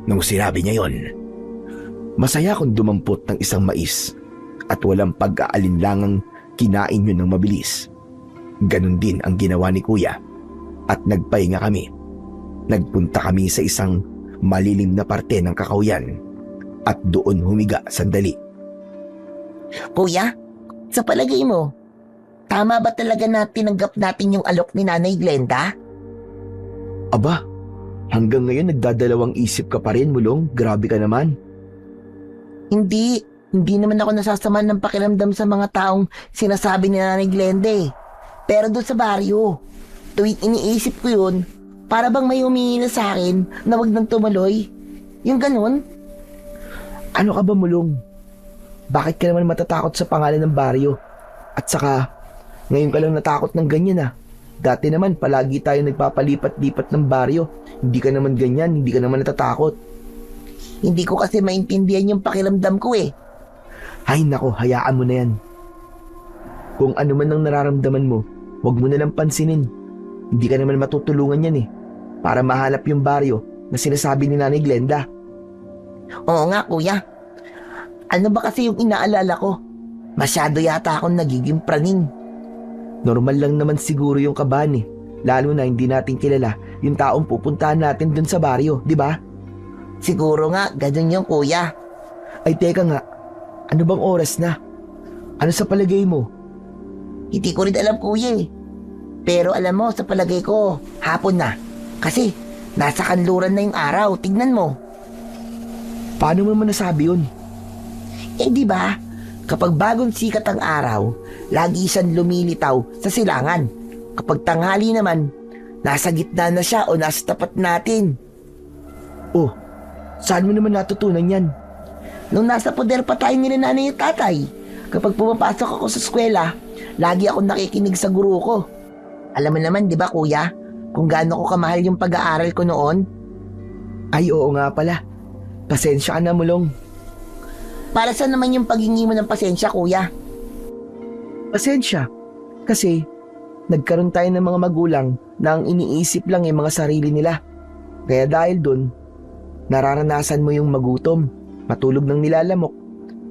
nung sinabi niya yon. Masaya akong dumampot ng isang mais at walang pag-aalinlangang kinain yun ng mabilis. Ganon din ang ginawa ni kuya at nagpahinga kami. Nagpunta kami sa isang malilim na parte ng kakahuyan at doon humiga sandali. Kuya, sa palagay mo, tama ba talaga na tinanggap natin yung alok ni Nanay Glenda? Aba, hanggang ngayon nagdadalawang isip ka pa rin, Mulong. Grabe ka naman. Hindi naman ako nasasama ng pakiramdam sa mga taong sinasabi ni Nanay Glenda eh. Pero doon sa baryo, tuwing iniisip ko yun, para bang may humingi na sa akin na wag nang tumuloy. Yung ganun. Ano ka ba, Mulong? Bakit ka naman matatakot sa pangalan ng baryo? At saka, ngayon ka lang natakot ng ganyan ah. Dati naman, palagi tayo nagpapalipat-lipat ng baryo. Hindi ka naman ganyan, hindi ka naman natatakot. Hindi ko kasi maintindihan yung pakiramdam ko eh. Ay nako, hayaan mo na yan. Kung ano man ang nararamdaman mo, huwag mo na lang pansinin. Hindi ka naman matutulungan yan eh. Para mahanap yung baryo na sinasabi ni Nanay Glenda. Oo nga kuya. Ano ba kasi yung inaalala ko? Masyado yata akong nagiging praning. Normal lang naman siguro yung kabahan eh. Lalo na hindi natin kilala yung taong pupuntahan natin dun sa baryo, di ba? Siguro nga, ganun yung kuya. Ay teka nga, ano bang oras na? Ano sa palagay mo? Hindi ko rin alam kuya eh. Pero alam mo, sa palagay ko, hapon na. Kasi, nasa kanluran na yung araw, tignan mo. Paano mo naman nasabi yun? Eh di ba? Kapag bagong sikat ang araw, lagi siyang lumilitaw sa silangan. Kapag tanghali naman, nasa gitna na siya o nasa tapat natin. Oh, saan mo naman natutunan yan? Nung nasa poder pa tayo ni nanay at tatay, kapag pumapasok ako sa eskwela, lagi akong nakikinig sa guro ko. Alam mo naman, di ba kuya, kung gaano ko kamahal yung pag-aaral ko noon? Ay oo nga pala. Pasensya ka na, Mulong. Para saan naman yung paghingi mo ng pasensya, kuya? Pasensya. Kasi, nagkaroon tayo ng mga magulang na ang iniisip lang yung mga sarili nila. Kaya dahil dun, nararanasan mo yung magutom, matulog ng nilalamok,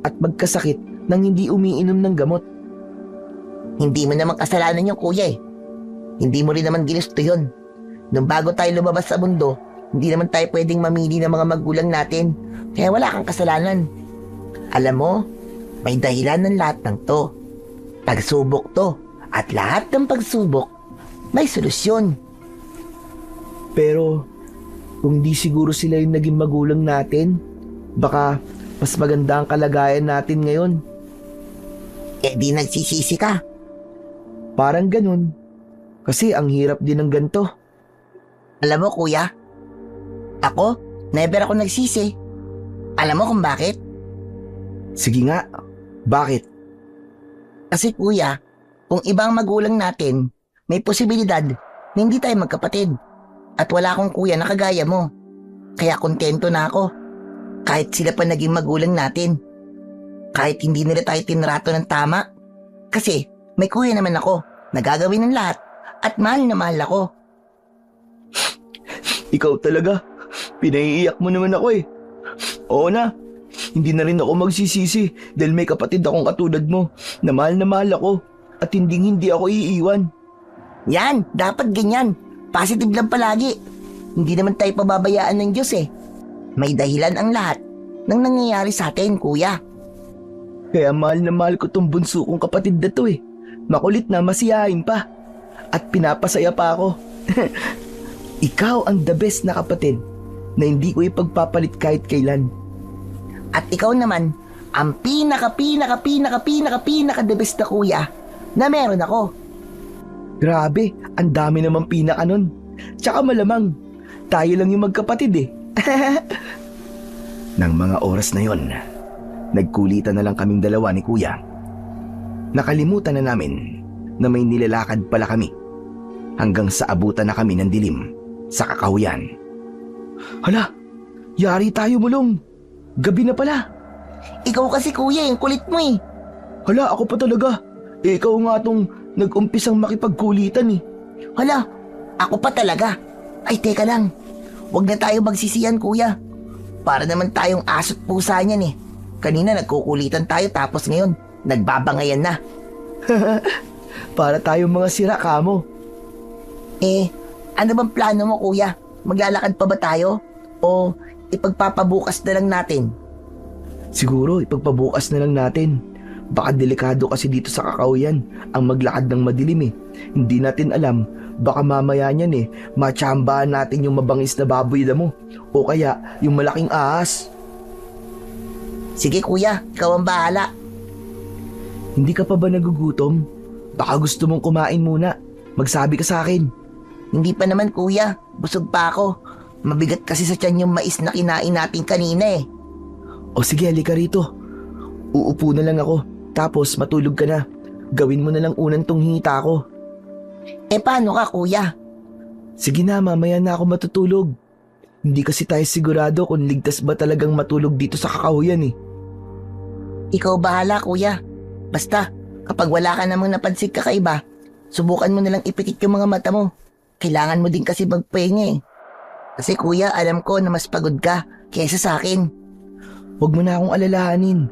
at magkasakit nang hindi umiinom ng gamot. Hindi mo naman kasalanan yung kuya eh. Hindi mo rin naman ginusto yun. Nung bago tayo lumabas sa mundo, hindi naman tayo pwedeng mamili ng mga magulang natin. Kaya wala kang kasalanan. Alam mo, may dahilan ng lahat ng to. Pagsubok to. At lahat ng pagsubok, may solusyon. Pero, kung di siguro sila yung naging magulang natin, baka mas maganda ang kalagayan natin ngayon. Eh di nagsisisi ka. Parang ganun. Kasi ang hirap din ng ganito. Alam mo kuya, ako, never ako nagsisi. Alam mo kung bakit? Sige nga, bakit? Kasi kuya, kung ibang magulang natin, may posibilidad na hindi tayo magkapatid. At wala akong kuya na kagaya mo. Kaya kontento na ako. Kahit sila pa naging magulang natin. Kahit hindi nila tayo tinrato ng tama. Kasi may kuya naman ako na gagawin ng lahat at mahal na mahal ako. Ikaw talaga. Pinaiiyak mo naman ako eh. Oo na. Hindi na rin ako magsisisi dahil may kapatid akong katulad mo na mahal ako at hindi ako iiwan. Yan, dapat ganyan. Positive lang palagi. Hindi naman tayo pababayaan ng Diyos eh. May dahilan ang lahat ng nangyayari sa atin, kuya. Kaya mahal na mahal ko tong bunso kong kapatid na to eh. Makulit na, masiyahin pa. At pinapasaya pa ako. Ikaw ang the best na kapatid na hindi ko ipagpapalit kahit kailan. At ikaw naman, ang pinaka the best na kuya na meron ako. Grabe, ang dami namang pinaka nun. Tsaka malamang, tayo lang yung magkapatid eh. Nang mga oras na yon, nagkulitan na lang kaming dalawa ni Kuya. Nakalimutan na namin na may nilalakad pala kami hanggang sa abutan na kami ng dilim sa kakahuyan. Hala, yari tayo mulong. Gabi na pala. Ikaw kasi kuya, yung kulit mo eh. Hala, ako pa talaga. Ikaw nga tong nag-umpisang makipagkulitan eh. Hala, ako pa talaga. Ay teka lang, huwag na tayo magsisiyan kuya. Para naman tayong aso't pusa niyan eh. Kanina nagkukulitan tayo tapos ngayon, nagbabangayan na. Para tayong mga sira kamo. Eh, ano bang plano mo kuya? Maglalakad pa ba tayo? O ipagpapabukas na lang natin? Siguro ipagpabukas na lang natin. Baka delikado kasi dito sa kakahuyan ang maglakad ng madilim eh. Hindi natin alam, baka mamaya niyan eh, matsambahan natin yung mabangis na baboy na mo. O kaya yung malaking ahas. Sige kuya, ikaw ang bahala. Hindi ka pa ba nagugutom? Baka gusto mong kumain muna. Magsabi ka sa akin. Hindi pa naman kuya, busog pa ako. Mabigat kasi sa tiyan yung mais na kinain natin kanina eh. O sige, halika rito. Uupo na lang ako, tapos matulog ka na. Gawin mo na lang unang tong hita ko. Eh paano ka kuya? Sige na, mamaya na ako matutulog. Hindi kasi tayo sigurado kung ligtas ba talagang matulog dito sa kakahuyan eh. Ikaw bahala kuya. Basta, kapag wala ka namang napansin kakaiba, subukan mo na lang ipikit yung mga mata mo. Kailangan mo din kasi magpahinga eh. Kasi kuya, alam ko na mas pagod ka kaysa sa akin. Huwag mo na akong alalahanin.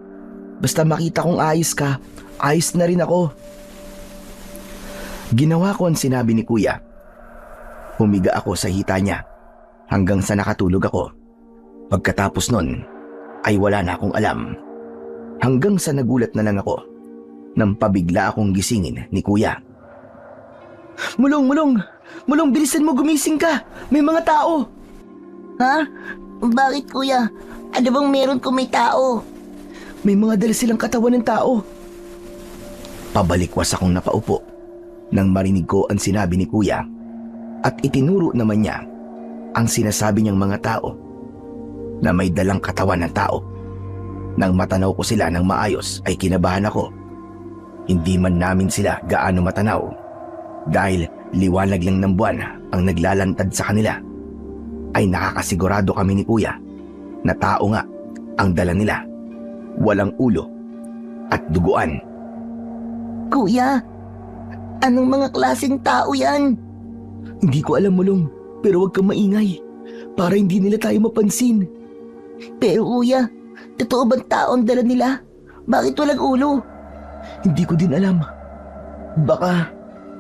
Basta makita kong ayos ka, ayos na rin ako. Ginawa ko ang sinabi ni Kuya. Humiga ako sa hita niya hanggang sa nakatulog ako. Pagkatapos nun ay wala na akong alam. Hanggang sa nagulat na lang ako nang pabigla akong gisingin ni Kuya. Mulong, mulong! Mulong, bilisan mo, gumising ka! May mga tao! Ha? Bakit kuya? Ano bang meron kung may tao? May mga dala silang katawan ng tao. Pabalikwas akong napaupo nang marinig ko ang sinabi ni Kuya at itinuro naman niya ang sinasabi niyang mga tao na may dalang katawan ng tao. Nang matanaw ko sila ng maayos ay kinabahan ako. Hindi man namin sila gaano matanaw dahil liwanag lang ng buwan ang naglalantad sa kanila, ay nakakasigurado kami ni Kuya na tao nga ang dala nila. Walang ulo at duguan. Kuya, anong mga klaseng tao yan? Hindi ko alam, Mulong, pero huwag kang maingay para hindi nila tayo mapansin. Pero kuya, totoo bang tao ang dala nila? Bakit walang ulo? Hindi ko din alam. Baka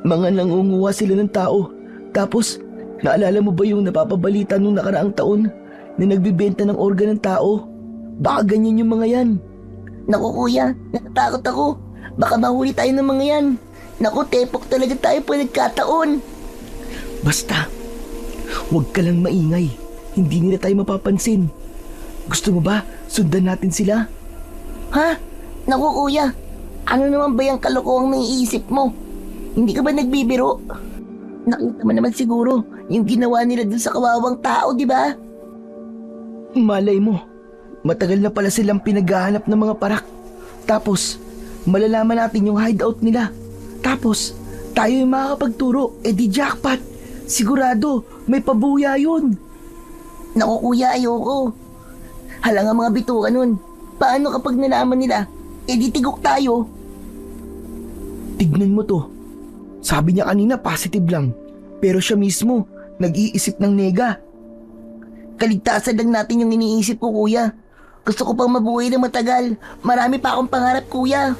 mga nangunguha sila ng tao. Tapos, naalala mo ba yung napapabalita nung nakaraang taon na nagbibenta ng organ ng tao? Baka ganyan yung mga yan. Naku kuya, natatakot ako. Baka mahuli tayo ng mga yan. Naku, tepok talaga tayo pag nagkataon. Basta, huwag ka lang maingay. Hindi nila tayo mapapansin. Gusto mo ba sundan natin sila? Ha? Naku kuya, ano naman ba yung kalokohang naiisip mo? Hindi ka ba nagbibiro? Nakita mo naman siguro yung ginawa nila dun sa kawawang tao, di ba? Malay mo, matagal na pala silang pinaghahanap ng mga parak. Tapos, malalaman natin yung hideout nila. Tapos, tayo yung makakapagturo, di jackpot. Sigurado, may pabuya yun. Naku kuya, ayoko. Hala nga mga bituka nun. Paano kapag nalaman nila, di tigok tayo? Tignan mo to. Sabi niya kanina positive lang. Pero siya mismo, nag-iisip ng nega. Kaligtasan lang natin yung iniisip ko, kuya. Gusto ko pang mabuhay na matagal. Marami pa akong pangarap, kuya.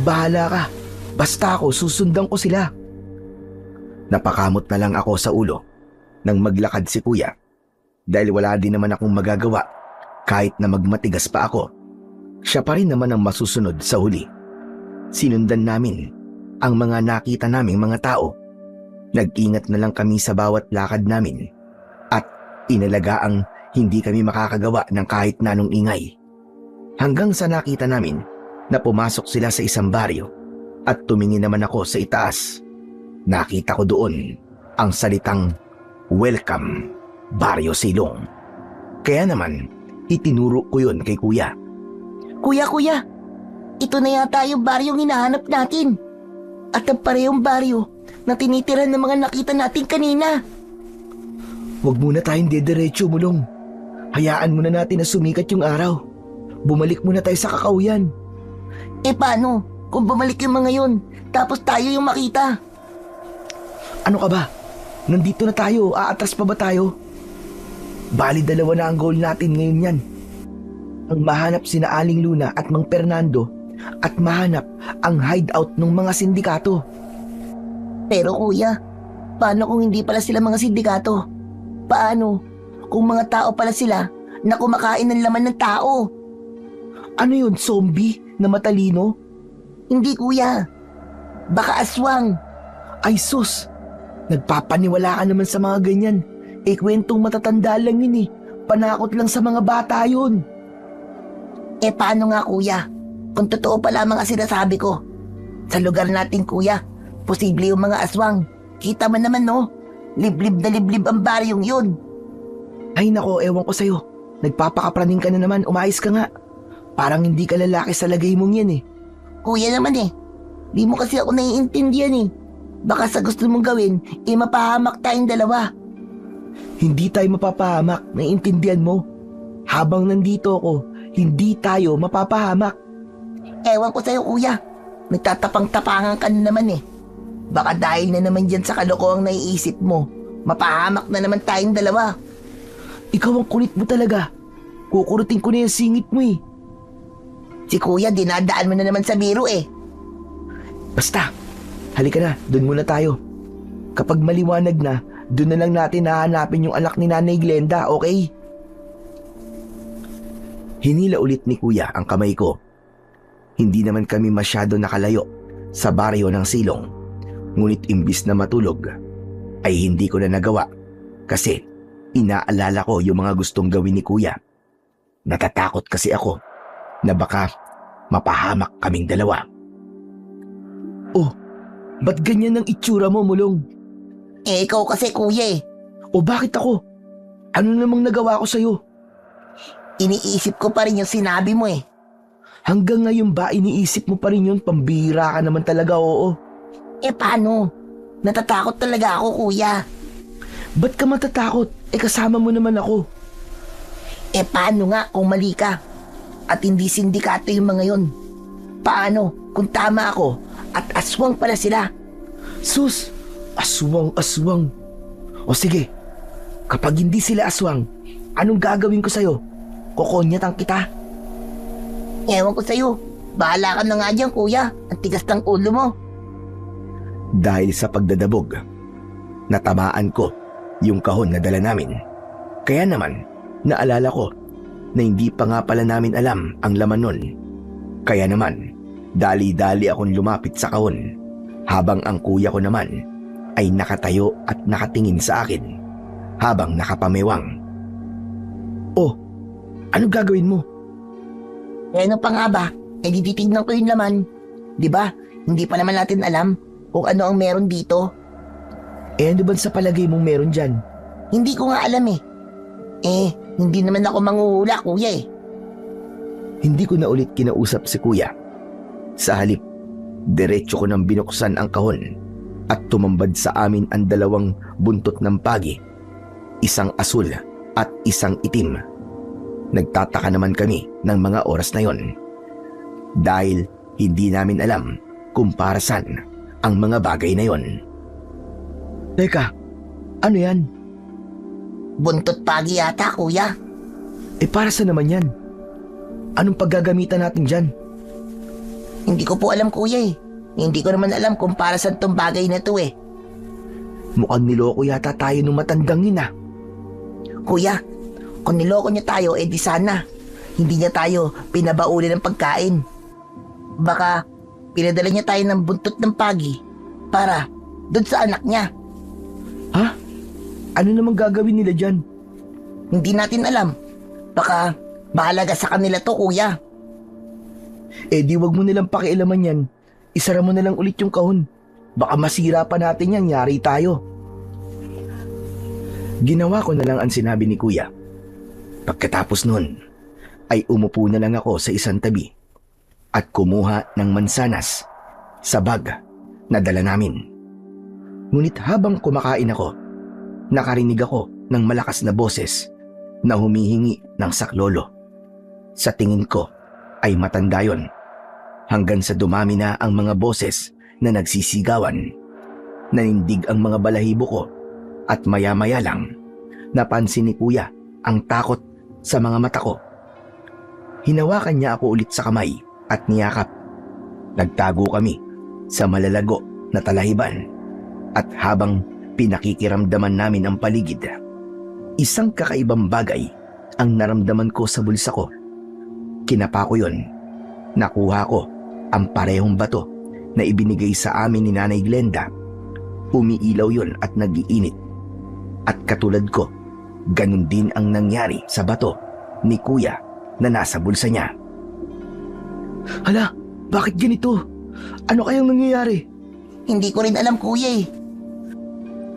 Bahala ka. Basta ako, susundan ko sila. Napakamot na lang ako sa ulo nang maglakad si kuya dahil wala din naman akong magagawa kahit na magmatigas pa ako. Siya pa rin naman ang masusunod sa huli. Sinundan namin ang mga nakita naming mga tao. Nag-ingat na lang kami sa bawat lakad namin at inalagaang hindi kami makakagawa ng kahit na anong ingay. Hanggang sa nakita namin na pumasok sila sa isang baryo at tumingin naman ako sa itaas. Nakita ko doon ang salitang "Welcome, Baryo Silong." Kaya naman, itinuro ko yun kay kuya. Kuya, ito na yata yung baryong hinahanap natin. At ang parehong baryo na tinitiran ng mga nakita natin kanina. Huwag muna tayong dediretso, Mulong. Hayaan muna natin na sumikat yung araw. Bumalik muna tayo sa kakauyan. Paano kung bumalik yung mga yun, tapos tayo yung makita? Ano ka ba? Nandito na tayo, aatras pa ba tayo? Bali, dalawa na ang goal natin ngayon yan. Ang mahanap sina Aling Luna at Mang Fernando at mahanap ang hideout ng mga sindikato. Pero kuya, paano kung hindi pala sila mga sindikato? Paano kung mga tao pala sila na kumakain ng laman ng tao? Ano yun, zombie na matalino? Hindi kuya, baka aswang. Ay sus, nagpapaniwala ka naman sa mga ganyan. Kwentong matatanda lang yun eh. Panakot lang sa mga bata yun. Paano nga kuya, kung totoo pala mga sinasabi ko? Sa lugar natin kuya, posible yung mga aswang. Kita mo naman no, liblib na liblib ang baryong yun. Ay nako, ewan ko sa'yo. Nagpapakapraning ka na naman, umayos ka nga. Parang hindi ka lalaki sa lagay mong yan eh. Kuya naman di mo kasi ako naiintindihan eh. Baka sa gusto mong gawin, mapahamak tayong dalawa. Hindi tayo mapapahamak, naiintindihan mo? Habang nandito ako, hindi tayo mapapahamak. Ewan ko sa'yo kuya, nagtatapang-tapangan ka na naman eh. Baka dahil na naman dyan sa kalokohang naiisip mo, mapahamak na naman tayong dalawa. Ikaw ang kulit mo talaga. Kukurutin ko na yung singit mo eh. Si kuya, dinadaan mo na naman sa biro eh. Basta, halika na, dun muna tayo. Kapag maliwanag na, dun na lang natin hahanapin yung anak ni Nanay Glenda, okay? Hinila ulit ni kuya ang kamay ko. Hindi naman kami masyado nakalayo sa baryo ng Silong. Ngunit imbis na matulog, ay hindi ko na nagawa kasi inaalala ko yung mga gustong gawin ni kuya. Natatakot kasi ako na baka mapahamak kaming dalawa. Oh, ba't ganyan ang itsura mo, Mulong? Ikaw kasi kuya eh. O bakit ako? Ano namang nagawa ko sa'yo? Iniisip ko pa rin yung sinabi mo eh. Hanggang ngayon ba iniisip mo pa rin yun? Pambihira ka naman talaga, oo. Paano? Natatakot talaga ako kuya. Ba't ka matatakot? Kasama mo naman ako. Paano nga kung mali ka? At hindi sindikato yung mga yun? Paano kung tama ako at aswang pala sila? Sus, aswang. O sige, kapag hindi sila aswang, anong gagawin ko sa'yo? Kokonyatan kita. Ewan ko sa'yo. Bahala ka na nga dyan kuya. Ang tigas ng ulo mo. Dahil sa pagdadabog, natamaan ko yung kahon na dala namin. Kaya naman, naalala ko na hindi pa nga pala namin alam ang laman nun. Kaya naman, dali-dali akong lumapit sa kahon habang ang kuya ko naman ay nakatayo at nakatingin sa akin habang nakapamewang. Oh, ano gagawin mo? Ano pa nga ba? Titignan ko yung laman. Di ba? Hindi pa naman natin alam kung ano ang meron dito. Ano ba sa palagay mong meron dyan? Hindi ko nga alam eh. Hindi naman ako manghuhula kuya eh. Hindi ko na ulit kinausap si kuya. Sa halip, diretso ko nang binuksan ang kahon at tumambad sa amin ang dalawang buntot ng pagi, isang asul at isang itim. Nagtataka naman kami ng mga oras na yon dahil hindi namin alam kung para saan ang mga bagay na yon. Teka, ano yan? Buntot pagi yata, kuya. Para sa naman yan? Anong paggagamitan natin dyan? Hindi ko po alam, kuya eh. Hindi ko naman alam kung para saan tong bagay na to eh. Mukhang niloko yata tayo nung matandang yun Kuya, kung niloko niya tayo, di sana. Hindi niya tayo pinabauli ng pagkain. Baka pinadala niya tayo ng buntot ng pagi para doon sa anak niya. Ha? Ano namang gagawin nila dyan? Hindi natin alam. Baka mahalaga sa kanila to, kuya. Di wag mo nilang pakialaman yan. Isara mo na lang ulit yung kahon. Baka masira pa natin yan, yari tayo. Ginawa ko na lang ang sinabi ni Kuya. Pagkatapos nun, ay umupo na lang ako sa isang tabi at kumuha ng mansanas sa bag na dala namin. Ngunit habang kumakain ako, nakarinig ako ng malakas na boses na humihingi ng saklolo. Sa tingin ko ay matanda yon, hanggang sa dumami na ang mga boses na nagsisigawan. Nanindig ang mga balahibo ko at maya-maya lang napansin ni Kuya ang takot sa mga mata ko. Hinawakan niya ako ulit sa kamay at niyakap. Nagtago kami sa malalago na talahiban at habang pinakikiramdaman namin ang paligid, isang kakaibang bagay ang naramdaman ko sa bulsa ko. Kinapa ko yon. Nakuha ko ang parehong bato na ibinigay sa amin ni Nanay Glenda. Umiilaw yon at nag-iinit. At katulad ko, ganun din ang nangyari sa bato ni Kuya na nasa bulsa niya. Hala, bakit ganito? Ano kayang nangyayari? Hindi ko rin alam, kuya eh.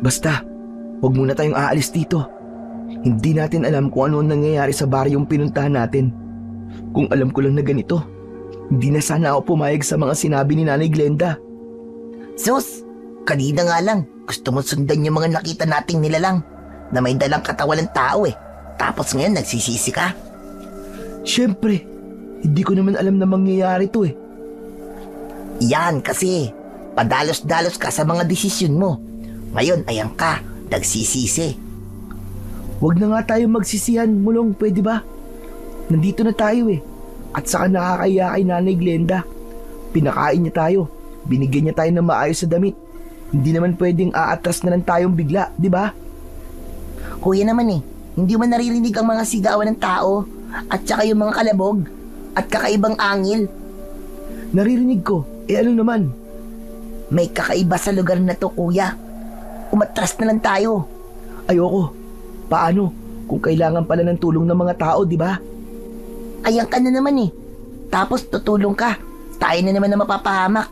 Basta, huwag muna tayong aalis dito. Hindi natin alam kung ano ang nangyayari sa baryong pinuntahan natin. Kung alam ko lang na ganito, hindi na sana ako pumayag sa mga sinabi ni Nanay Glenda. Sus, kanina nga lang, gusto mo sundan yung mga nakita nating nilalang na may dalang katawan ng tao eh. Tapos ngayon nagsisisi ka? Siyempre, hindi ko naman alam na mangyayari to eh. Yan kasi, padalos-dalos ka sa mga desisyon mo. Ngayon, ayan ka, nagsisisi. Huwag na nga tayo magsisihan, Mulong, pwede ba? Nandito na tayo eh. At saka nakakaya kay Nanay Glenda. Pinakain niya tayo. Binigyan niya tayo ng maayos sa damit. Hindi naman pwedeng aatras na lang tayong bigla, di ba? Kuya naman eh, hindi mo naririnig ang mga sigawan ng tao at saka yung mga kalabog at kakaibang angil. Naririnig ko. Ano naman? May kakaiba sa lugar na to, kuya. Umatras na lang tayo. Ayoko. Paano? Kung kailangan pala ng tulong ng mga tao, di ba? Ayan ka na naman eh. Tapos tutulong ka. Tayo na naman na mapapahamak.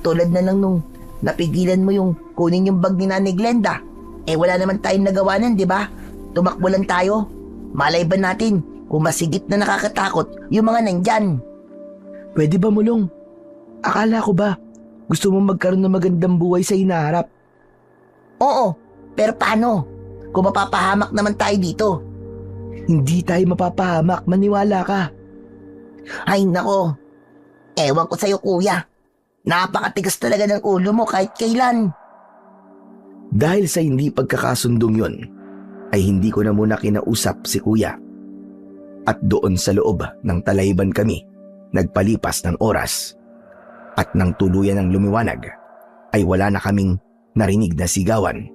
Tulad na lang nung napigilan mo yung kunin yung bag ni Nanay Glenda. Wala naman tayong nagawa nun, di ba? Tumakbo lang tayo. Malay ba natin kung masigit na nakakatakot yung mga nandyan? Pwede ba, Mulong? Akala ko ba gusto mo magkaroon ng magandang buhay sa hinaharap? Oo, pero paano? Kung mapapahamak naman tayo dito. Hindi tayo mapapahamak, maniwala ka. Ay nako, ewan ko sa'yo, kuya. Napakatigas talaga ng ulo mo kahit kailan. Dahil sa hindi pagkakasundong yon, ay hindi ko na muna kinausap si Kuya. At doon sa loob ng talahiban kami, nagpalipas ng oras. At nang tuluyan ng lumiwanag, ay wala na kaming narinig na sigawan.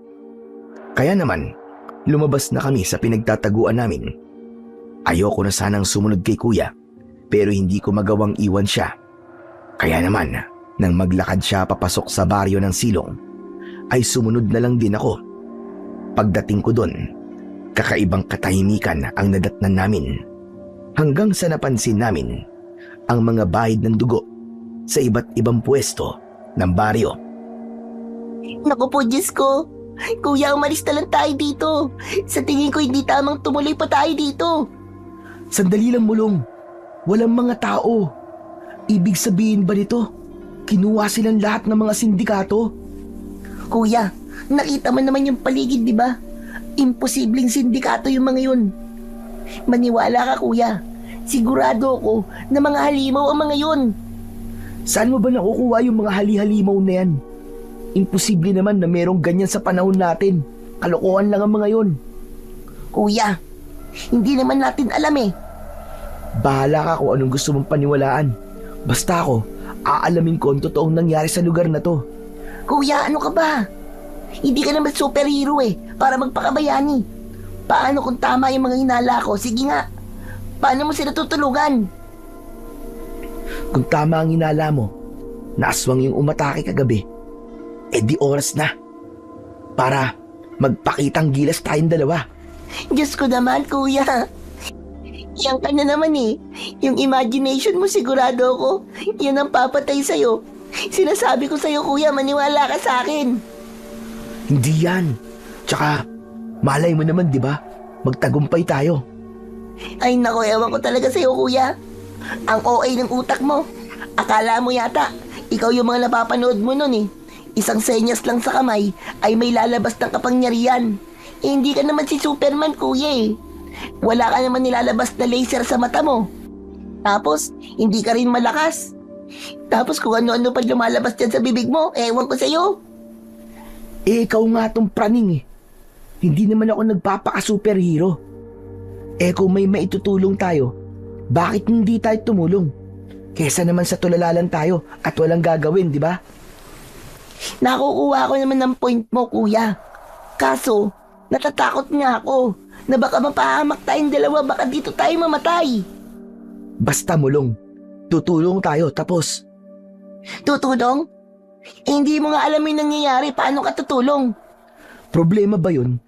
Kaya naman, lumabas na kami sa pinagtataguan namin. Ayoko na sanang sumunod kay Kuya, pero hindi ko magawang iwan siya. Kaya naman, nang maglakad siya papasok sa baryo ng Silong, ay sumunod na lang din ako. Pagdating ko doon, kakaibang katahimikan ang nadatnan namin. Hanggang sa napansin namin ang mga bahid ng dugo sa iba't ibang pwesto ng baryo. Naku po, Diyos ko. Kuya, umalis na lang tayo dito. Sa tingin ko hindi tamang tumuloy pa tayo dito. Sandali lang, Mulong. Walang mga tao. Ibig sabihin ba nito, kinuha silang lahat ng mga sindikato? Kuya, nakita mo naman yung paligid, di ba? Imposibleng sindikato yung mga yun. Maniwala ka, kuya. Sigurado ako na mga halimaw ang mga yun. Saan mo ba nakukuha yung mga hali-halimaw na yan? Imposible naman na merong ganyan sa panahon natin. Kalokohan lang ang mga yun. Kuya, hindi naman natin alam eh. Bahala ka kung anong gusto mong paniwalaan. Basta ako, aalamin ko ang totoong nangyari sa lugar na to. Kuya, ano ka ba? Hindi ka naman superhero eh, para magpakabayani. Paano kung tama yung mga hinala ko? Sige nga, paano mo sila tutulungan? Kung tama ang hinala mo, na aswang yung umatake kagabi, di oras na para magpakitang gilas tayong dalawa. Diyos ko naman, kuya. Yan ka na naman eh. Yung imagination mo sigurado ko, yan ang papatay sa'yo. Sinasabi ko sa'yo, kuya, maniwala ka sa akin. Hindi yan. Tsaka, malay mo naman, di ba? Magtagumpay tayo. Ay nako, ewan ko talaga sa'yo, kuya. Ang OA ng utak mo. Akala mo yata, ikaw yung mga napapanood mo nun eh. Isang senyas lang sa kamay ay may lalabas ng kapangyarihan. Hindi ka naman si Superman, kuya eh. Wala ka naman nilalabas na laser sa mata mo. Tapos, hindi ka rin malakas. Tapos kung ano-ano pa lumalabas dyan sa bibig mo, ewan ko sa'yo. Ikaw nga tong praning eh. Hindi naman ako nagpapaka-superhero. Kung may maitutulong tayo, bakit hindi tayo tumulong? Kesa naman sa tulalalan tayo at walang gagawin, di ba? Nakukuha ko naman ng point mo, kuya. Kaso, natatakot nga ako na baka mapahamak tayong dalawa, baka dito tayo mamatay. Basta mulong. Tutulong tayo, tapos. Tutulong? Hindi mo nga alam yung nangyayari, paano ka tutulong? Problema ba yun?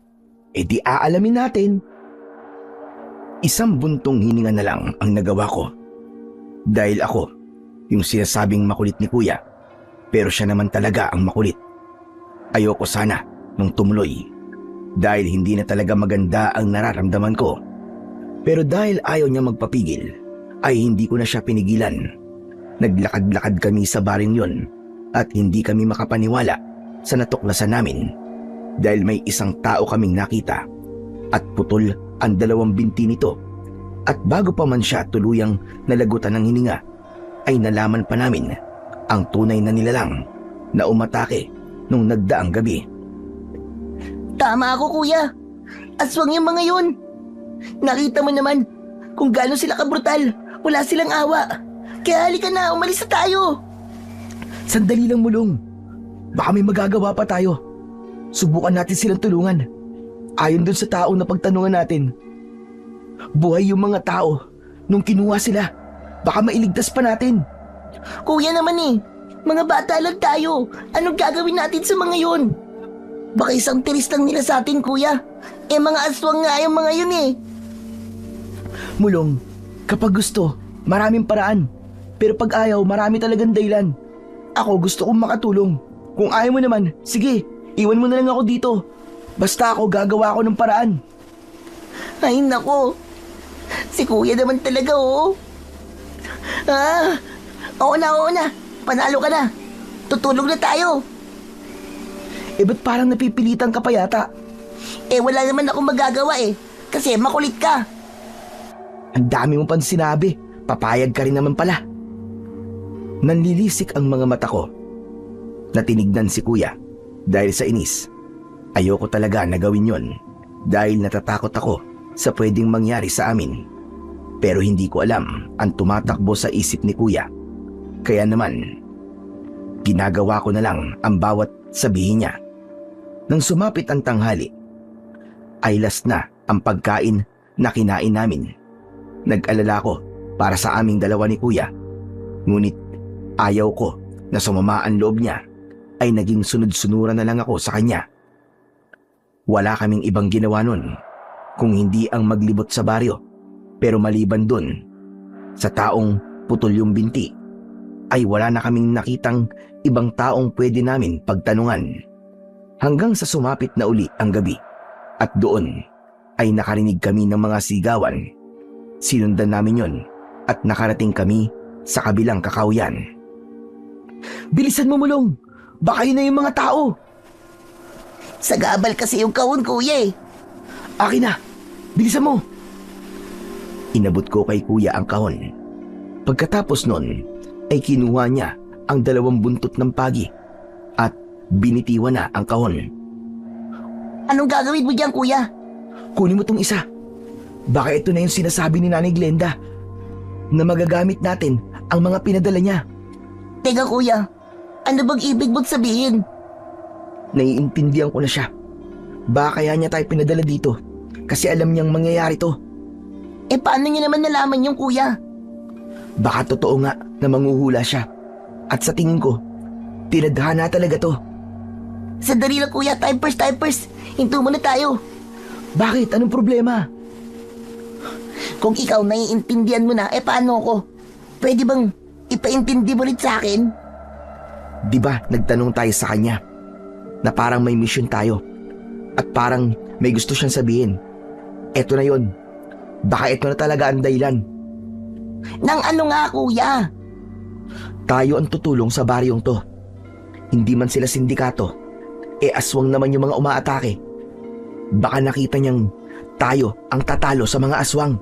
Di aalamin natin. Isang buntong hininga na lang ang nagawa ko. Dahil ako, yung sinasabing makulit ni kuya, pero siya naman talaga ang makulit. Ayoko sana nung tumuloy, dahil hindi na talaga maganda ang nararamdaman ko. Pero dahil ayaw niya magpapigil, ay hindi ko na siya pinigilan. Naglakad-lakad kami sa baring yon at hindi kami makapaniwala sa natuklasan namin dahil may isang tao kaming nakita at putol ang 2 binti nito. At bago pa man siya tuluyang nalagutan ng hininga, ay nalaman pa namin ang tunay na nilalang na umatake nung nagdaang gabi. Tama ako, kuya. Aswang yung mga yun. Nakita mo naman kung gaano sila kabrutal. Wala silang awa. Kaya halika na, umalis na tayo. Sandali lang, mulong. Baka may magagawa pa tayo. Subukan natin silang tulungan. Ayon dun sa taong napagtanungan natin. Buhay yung mga tao nung kinuha sila. Baka mailigtas pa natin. Kuya naman eh, mga bata lang tayo. Anong gagawin natin sa mga yun? Baka isang tiris lang nila sa atin, kuya. Mga aswang nga yung mga yun eh. Mulong, kapag gusto, maraming paraan. Pero pag ayaw, marami talagang dahilan. Ako gusto kong makatulong. Kung ayaw mo naman, sige, iwan mo na lang ako dito. Basta ako gagawa ako ng paraan. Ay nako, si kuya naman talaga oo. Oo na, panalo ka na. Tutulog na tayo. Ba't parang napipilitan ka pa yata? Wala naman akong magagawa eh, kasi makulit ka. Ang dami mo pang sinabi, papayag ka rin naman pala. Nanlilisik ang mga mata ko. Natinignan si kuya dahil sa inis. Ayoko talaga na gawin yon dahil natatakot ako sa pwedeng mangyari sa amin. Pero hindi ko alam ang tumatakbo sa isip ni kuya. Kaya naman, ginagawa ko na lang ang bawat sabihin niya. Nang sumapit ang tanghali, ay last na ang pagkain na kinain namin. Nag-alala ko para sa aming dalawa ni kuya. Ngunit ayaw ko na sumama ang loob niya ay naging sunod-sunuran na lang ako sa kanya. Wala kaming ibang ginawa nun kung hindi ang maglibot sa baryo. Pero maliban dun, sa taong putol yung binti, ay wala na kaming nakitang ibang taong pwede namin pagtanungan. Hanggang sa sumapit na uli ang gabi at doon ay nakarinig kami ng mga sigawan. Sinundan namin yon at nakarating kami sa kabilang kakawyan. Bilisan mo, mulong! Baka yun na yung mga tao! Sagabal kasi yung kahon, kuya eh. Akin na! Bilisan mo! Inabot ko kay kuya ang kahon. Pagkatapos nun, ay kinuha niya ang 2 buntot ng pagi at binitiwan na ang kahon. Anong gagawin mo diyan, kuya? kunin mo tong isa. Baka ito na yung sinasabi ni Nanay Glenda na magagamit natin ang mga pinadala niya. Teka kuya, ano bang ibig mong sabihin? Naiintindihan ko na siya. Baka kaya niya tayo pinadala dito kasi alam niyang mangyayari to. Paano niya naman nalaman yung kuya? Baka totoo nga na manghuhula siya. At sa tingin ko, tinadhana talaga to. Sandali lang kuya, time first. Hinto muna tayo. Bakit? Anong problema? Kung ikaw naiintindihan mo na, paano ko? Pwede bang ipaintindi mo rin sa akin? Di ba nagtanong tayo sa kanya na parang may mission tayo at parang may gusto siyang sabihin. Eto na yon. Baka ito na talaga ang dahilan. Nang ano nga kuya? Tayo ang tutulong sa baryong to. Hindi man sila sindikato, aswang naman yung mga umaatake. Baka nakita niyang tayo ang tatalo sa mga aswang.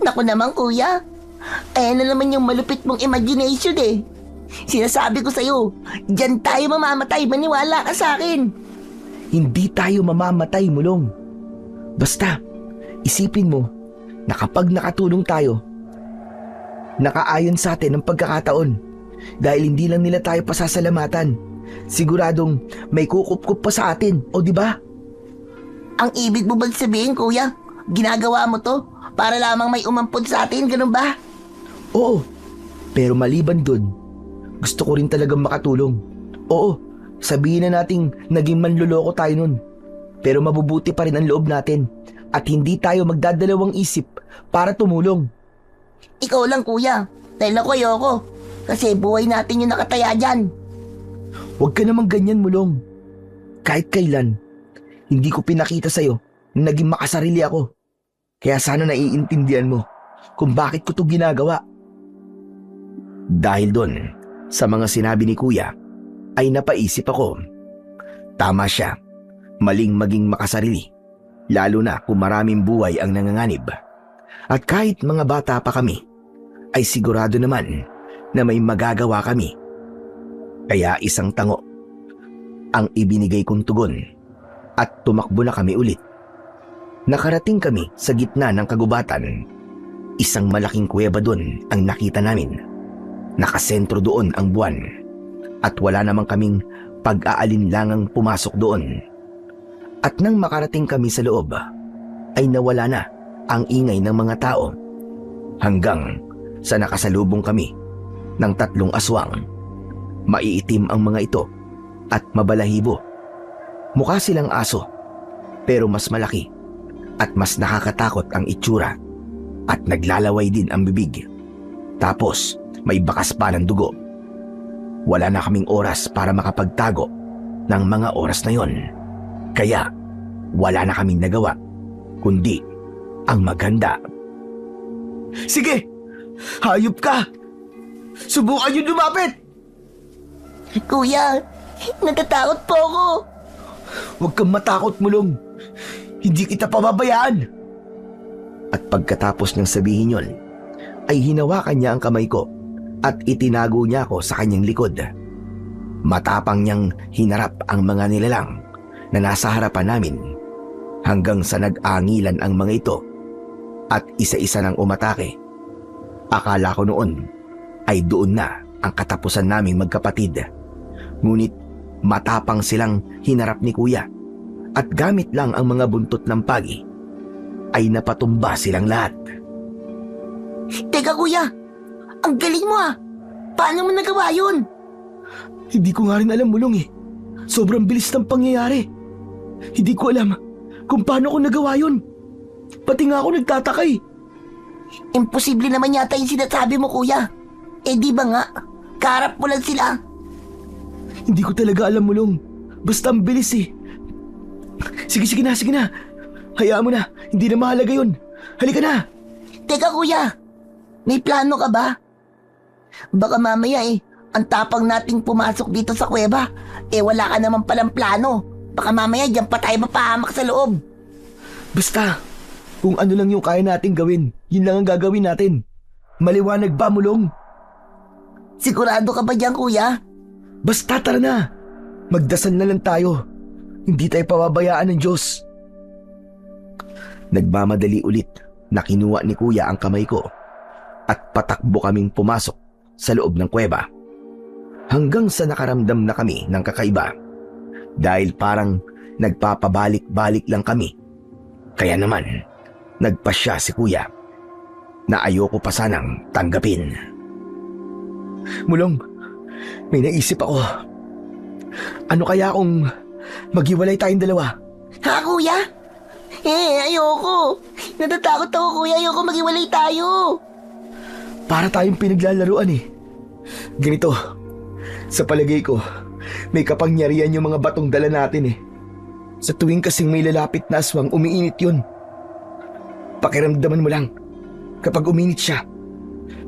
Naku naman kuya, ayan na naman yung malupit mong imagination eh. Sinasabi ko sa'yo, dyan tayo mamamatay, maniwala ka sa akin. Hindi tayo mamamatay, Mulong. Basta, isipin mo na kapag nakatulong tayo, nakaayon sa atin ang pagkakataon. Dahil hindi lang nila tayo pasasalamatan, siguradong may kukup-kup pa sa atin, o di ba? Ang ibig mo bang sabihin kuya, ginagawa mo to para lamang may umampun sa atin, ganun ba? Oo, pero maliban dun, gusto ko rin talagang makatulong. Oo, sabihin na nating naging manluloko tayo nun, pero mabubuti pa rin ang loob natin at hindi tayo magdadalawang isip para tumulong. Ikaw lang kuya, dahil ako ayoko, kasi buhay natin yung nakataya dyan. Huwag ka namang ganyan, Mulong. Kahit kailan, hindi ko pinakita sa'yo na naging makasarili ako. Kaya sana naiintindihan mo kung bakit ko to ginagawa. Dahil doon, sa mga sinabi ni Kuya, ay napaisip ako. Tama siya, maling maging makasarili, lalo na kung maraming buhay ang nanganganib. At kahit mga bata pa kami, ay sigurado naman na may magagawa kami. Kaya isang tango ang ibinigay kong tugon at tumakbo na kami ulit. Nakarating kami sa gitna ng kagubatan. Isang malaking kuweba doon ang nakita namin. Nakasentro doon ang buwan at wala namang kaming pag-aalinlangang pumasok doon. At nang makarating kami sa loob, ay nawala na ang ingay ng mga tao hanggang sa nakasalubong kami ng 3 aswang. Maiitim ang mga ito at mabalahibo. Mukha silang aso pero mas malaki at mas nakakatakot ang itsura at naglalaway din ang bibig. Tapos may bakas pa ng dugo. Wala na kaming oras para makapagtago ng mga oras na yon. Kaya wala na kaming nagawa kundi ang maghanda. Sige! Hayop ka! Subukan niyo lumapit! Kuya, natatakot po ako. Huwag kang matakot, Mulong. Hindi kita pababayaan. At pagkatapos niyang sabihin yon, ay hinawakan niya ang kamay ko at itinago niya ako sa kanyang likod. Matapang niyang hinarap ang mga nilalang na nasa harapan namin hanggang sa nag-angilan ang mga ito at isa-isa nang umatake. Akala ko noon ay doon na ang katapusan naming magkapatid. Ngunit matapang silang hinarap ni Kuya at gamit lang ang mga buntot ng pagi ay napatumba silang lahat. Teka kuya, ang galing mo ah. Paano mo nagawa yun? Hindi ko nga rin alam, Mulong eh. Sobrang bilis ng pangyayari. Hindi ko alam kung paano ko nagawa yun. Pati nga ako nagtataka eh. Imposible naman yata yung sinasabi mo kuya. Di ba nga, kaharap mo lang sila. Hindi ko talaga alam, Mulong. Basta ang bilis eh. Sige na. Hayaan mo na, hindi na mahalaga yun. Halika na. Teka kuya, may plano ka ba? Baka mamaya ang tapang nating pumasok dito sa kuweba, wala ka naman palang plano. Baka mamaya dyan pa tayo mapahamak sa loob. Basta, kung ano lang yung kaya nating gawin, yun lang ang gagawin natin. Maliwanag ba, Mulong? Sigurado ka ba dyan kuya? Basta tara na. Magdasal na lang tayo. Hindi tayo pababayaan ng Diyos. Nagmamadali ulit na kinuha ni kuya ang kamay ko at patakbo kaming pumasok sa loob ng kuweba. Hanggang sa nakaramdam na kami ng kakaiba dahil parang nagpapabalik-balik lang kami. Kaya naman, nagpasya si kuya na ayoko pa sanang tanggapin. Mulong, may naisip ako. Ano kaya kung maghiwalay tayong dalawa? Ha, kuya? Ayoko. Natatakot ako, kuya. Ayoko maghiwalay tayo. Para tayong pinaglalaruan eh. Ganito, sa palagay ko, may kapangyarihan yung mga batong dala natin eh. Sa tuwing kasing may lalapit na aswang, umiinit yun. Pakiramdaman mo lang, kapag uminit siya,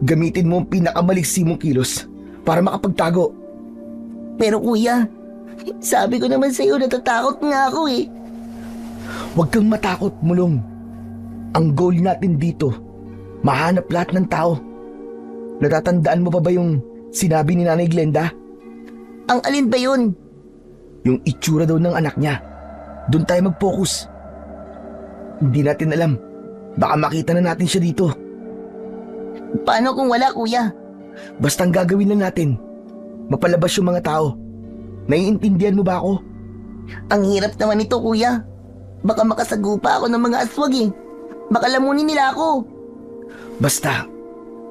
gamitin mo ang pinakamaliksi mong kilos para makapagtago. Pero kuya, sabi ko naman sa'yo, natatakot nga ako eh. Huwag kang matakot, Mulong. Ang goal natin dito, mahanap lahat ng tao. Natatandaan mo pa ba yung sinabi ni Nanay Glenda? Ang alin ba yun? Yung itsura daw ng anak niya. Doon tayo mag-focus. Hindi natin alam. Baka makita na natin siya dito. Paano kung wala, kuya? Basta ang gagawin lang natin, mapalabas yung mga tao. Naiintindihan mo ba ako? Ang hirap naman nito, kuya. Baka makasagupa ako ng mga aswag eh. Baka lamunin nila ako. Basta,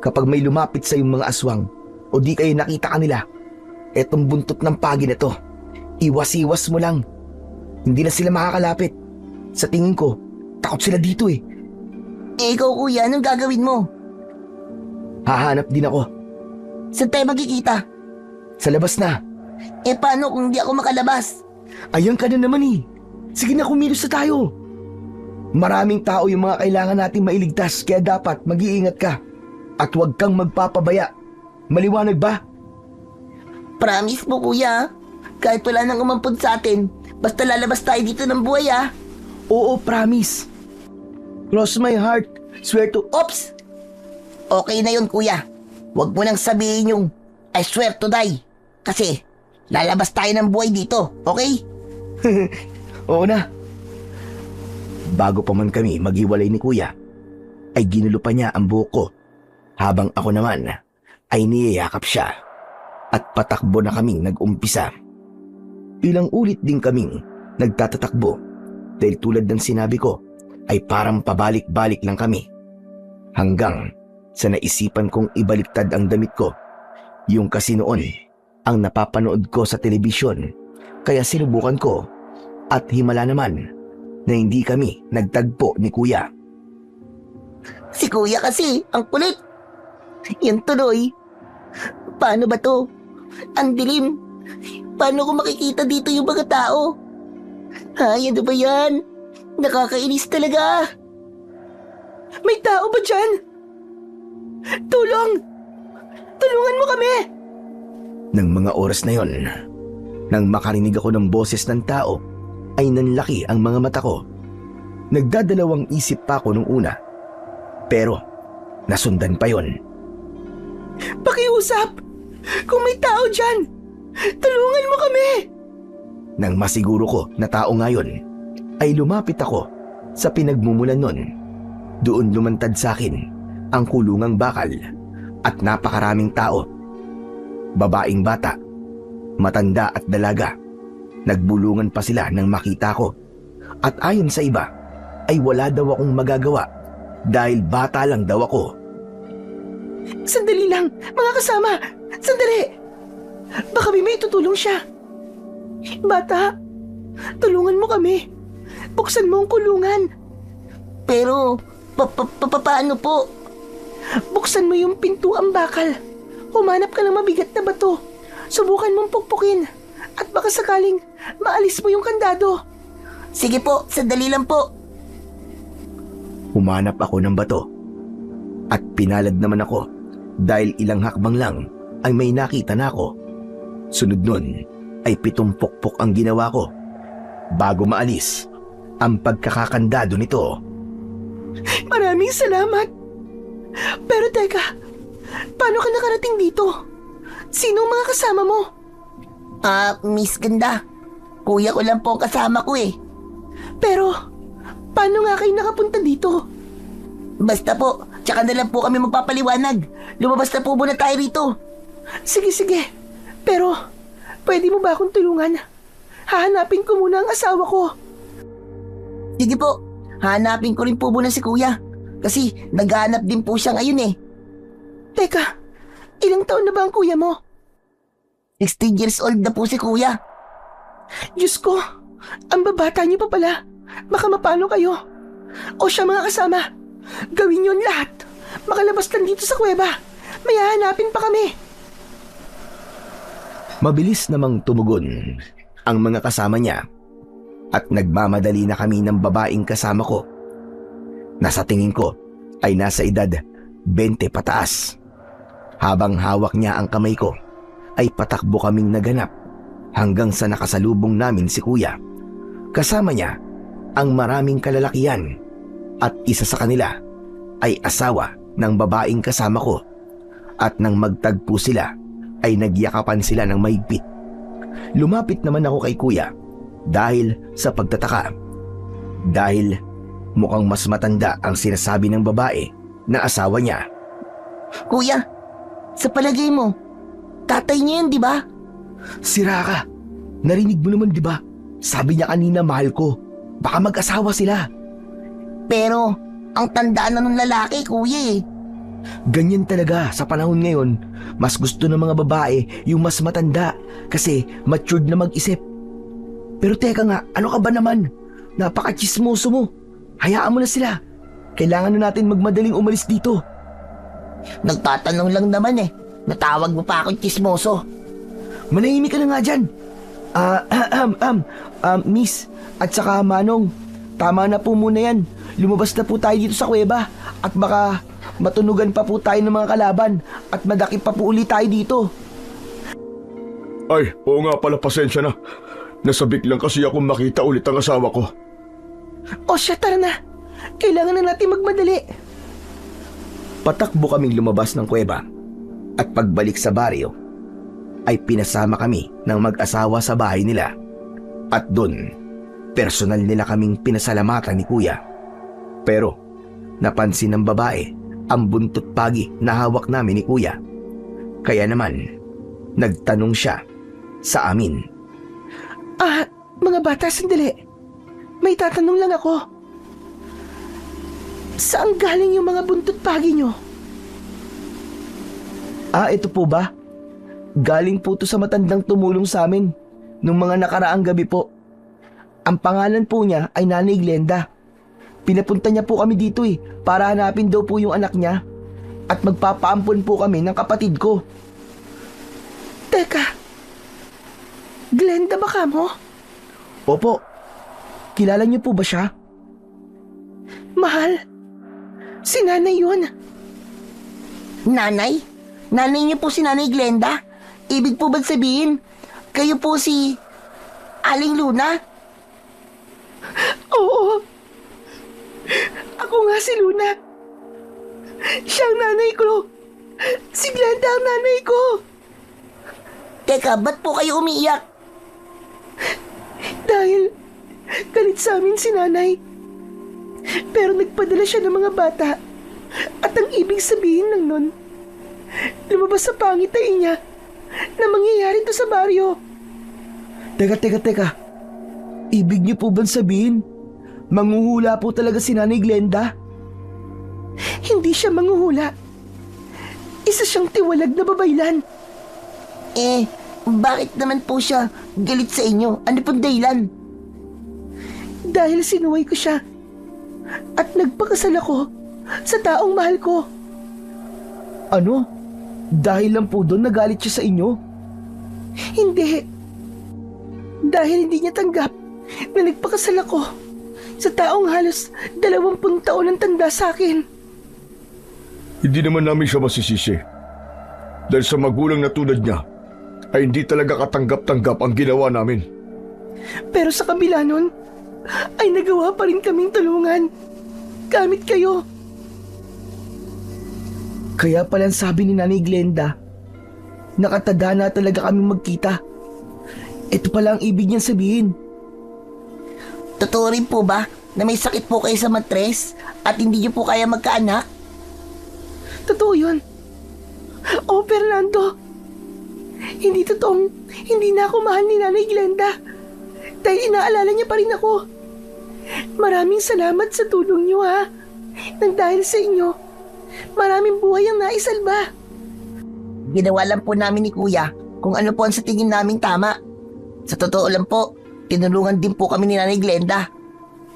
kapag may lumapit sa yung mga aswang o di kayo nakita kanila, etong buntot ng pagi na to, iwas-iwas mo lang. Hindi na sila makakalapit. Sa tingin ko, takot sila dito eh. Ikaw, kuya, anong gagawin mo? Hahanap din ako. Saan tayo magkikita? Sa labas na. Paano kung di ako makalabas? Ayan ka na naman eh. Sige na, kumilos na tayo. Maraming tao yung mga kailangan nating mailigtas, kaya dapat mag-iingat ka. At huwag kang magpapabaya. Maliwanag ba? Promise mo, kuya. Kahit wala nang umampun sa atin, basta lalabas tayo dito ng buhay, ah. Oo, promise. Cross my heart. Swear to... Oops! Okay na yun, kuya. Huwag mo nang sabihin yung I swear to die. Kasi lalabas tayo ng buhay dito, okay? Oo na. Bago pa man kami maghiwalay ni kuya, ay ginulo pa niya ang buhok ko, habang ako naman ay niyayakap siya at patakbo na kaming nag-umpisa. Ilang ulit din kaming nagtatatakbo dahil tulad ng sinabi ko ay parang pabalik-balik lang kami. Hanggang sa naisipan kong ibaliktad ang damit ko, yung kasi noon ang napapanood ko sa telebisyon, kaya sinubukan ko at himala naman na hindi kami nagtagpo ni kuya. Si kuya kasi, ang kulit. Yan tuloy. Paano ba to? Ang dilim. Paano ko makikita dito yung mga tao? Ay, ano ba yan? Nakakainis talaga. May tao ba dyan? Tulong! Tulungan mo kami! Nang mga oras na yon, nang makarinig ako ng boses ng tao, ay nanlaki ang mga mata ko. Nagdadalawang isip pa ako nung una. Pero, nasundan pa yon. Pakiusap! Kung may tao dyan, tulungan mo kami! Nang masiguro ko na tao ngayon, ay lumapit ako sa pinagmumulan nun. Doon lumantad sa akin ang kulungang bakal at napakaraming tao. Babaeng bata, matanda at dalaga. Nagbulungan pa sila nang makita ko. At ayon sa iba, ay wala daw akong magagawa dahil bata lang daw ako. Sandali lang, mga kasama! Sandali! Baka may tutulong siya. Bata, tulungan mo kami. Buksan mo ang kulungan. Pero, paano po? Buksan mo yung pintuang bakal. Humanap ka ng mabigat na bato. Subukan mong pukpukin. At baka sakaling maalis mo yung kandado. Sige po, sandali lang po. Humanap ako ng bato. At pinalad naman ako dahil ilang hakbang lang ay may nakita na ako. Sunod nun ay 7 pukpok ang ginawa ko bago maalis ang pagkakakandado nito. Maraming salamat. Pero teka, paano ka nakarating dito? Sino ang mga kasama mo? Miss Ganda. Kuya ko lang po ang kasama ko eh. Pero, Paano nga kayo nakapunta dito? Basta po, tsaka na lang po kami magpapaliwanag. Lumabas na po muna tayo rito. Sige, sige. Pero, pwede mo ba akong tulungan? Hahanapin ko muna ang asawa ko. Sige po, hahanapin ko rin po muna si kuya. Kasi naghahanap din po siya ngayon eh. Teka, ilang taon na ba ang kuya mo? 16 years old na po si kuya. Diyos ko, ang babata niyo pa pala. Baka mapano kayo. O siya mga kasama, gawin niyo lahat. Makalabas lang dito sa kuweba. May hahanapin pa kami. Mabilis namang tumugon ang mga kasama niya at nagmamadali na kami ng babaeng kasama ko. Nasa tingin ko ay nasa edad 20 pataas. Habang hawak niya ang kamay ko, ay patakbo kaming naganap hanggang sa nakasalubong namin si kuya. Kasama niya ang maraming kalalakihan at isa sa kanila ay asawa ng babaeng kasama ko. At nang magtagpo sila ay nagyakapan sila ng mahigpit. Lumapit naman ako kay kuya dahil sa pagtataka. Dahil mukhang mas matanda ang sinasabi ng babae na asawa niya. Kuya, sa palagay mo, tatay niya yan, di ba? Sira ka. Narinig mo naman, di ba? Sabi niya kanina, mahal ko. Baka mag-asawa sila. Pero, ang tandaan na ng lalaki, kuya eh. Ganyan talaga sa panahon ngayon. Mas gusto ng mga babae yung mas matanda kasi matured na mag-isip. Pero teka nga, ano ka ba naman? Napaka-chismoso mo. Hayaan mo na sila. Kailangan na natin magmadaling umalis dito. Nagtatanong lang naman eh. Natawag mo pa akong chismoso. Manahimik ka na nga dyan. Miss at saka Manong, tama na po muna yan. Lumabas na po tayo dito sa kuweba at baka matunugan pa po tayo ng mga kalaban at madakip pa po ulit tayo dito. Ay, oo nga pala, pasensya na. Nasabik lang kasi akong makita ulit ang asawa ko. O siya, tara na. Kailangan na natin magmadali. Patakbo kaming lumabas ng kuweba at pagbalik sa baryo ay pinasama kami ng mag-asawa sa bahay nila. At doon, personal nila kaming pinasalamatan ni kuya. Pero napansin ng babae ang buntot pagi na hawak namin ni kuya. Kaya naman, nagtanong siya sa amin. Mga bata, sandali. May tatanong lang ako. Saan galing yung mga buntot pagi nyo? Ito po ba? Galing po to sa matandang tumulong sa amin nung mga nakaraang gabi po. Ang pangalan po niya ay Nanay Glenda. Pinapunta niya po kami dito para hanapin daw po yung anak niya at magpapaampon po kami ng kapatid ko. Teka, Glenda ba ka mo? Opo. Kilala niyo po ba siya? Mahal, si nanay yun. Nanay? Nanay niyo po si Nanay Glenda? Ibig po ba sabihin, kayo po si Aling Luna? Oo. Ako nga si Luna. Siya ang nanay ko. Si Glenda ang nanay ko. Teka, ba't po kayo umiiyak? Dahil galit sa amin si nanay. Pero nagpadala siya ng mga bata. At ang ibig sabihin lang nun, lumabas sa pangitain niya na mangyayari to sa baryo. Teka. Ibig niyo po bang sabihin, manghuhula po talaga si Nanay Glenda? Hindi siya manghuhula. Isa siyang tiwalag na babaylan. Bakit naman po siya galit sa inyo? Ano pong dahilan? Dahil sinuway ko siya at nagpakasal ako sa taong mahal ko. Ano? Dahil lang po doon nagalit siya sa inyo? Hindi. Dahil hindi niya tanggap na nagpakasal ako sa taong halos 20 taon ang tanda sa akin. Hindi naman namin siya masisisi. Dahil sa magulang na tulad niya, ay hindi talaga katanggap-tanggap ang ginawa namin. Pero sa kabila nun, ay nagawa pa rin kaming tulungan. Gamit kayo. Kaya palang sabi ni Nanay Glenda, nakatada na talaga kaming magkita. Ito pala ang ibig niyang sabihin. Totoo rin po ba na may sakit po kayo sa matres at hindi niyo po kaya magkaanak? Totoo yun. Oh, Fernando. Hindi totoong hindi na ako mahal ni Nanay Glenda. Dahil inaalala niya pa rin ako. Maraming salamat sa tulong niyo, ha. Nang dahil sa inyo, maraming buhay ang naisalba. Ginawa lang po namin ni Kuya kung ano po ang sa tingin naming tama. Sa totoo lang po, tinulungan din po kami ni Nanay Glenda.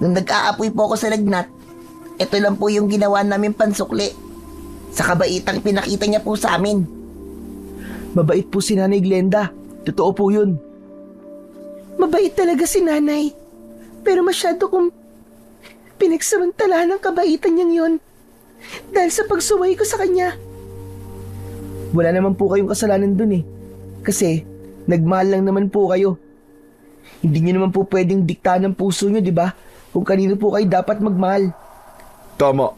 Nung nag-aapoy po ako sa lagnat, ito lang po yung ginawa namin pansukli. Sa kabaitang pinakita niya po sa amin. Mabait po si Nanay Glenda. Totoo po yun. Mabait talaga si Nanay. Pero masyado kong pinagsamantalahan ng kabaitan niyang yon dahil sa pagsuway ko sa kanya. Wala naman po kayong kasalanan dun eh. Kasi nagmahal lang naman po kayo. Hindi niyo naman po pwedeng diktahan ng puso niyo, di ba? Kung kanino po kayo dapat magmahal. Tama.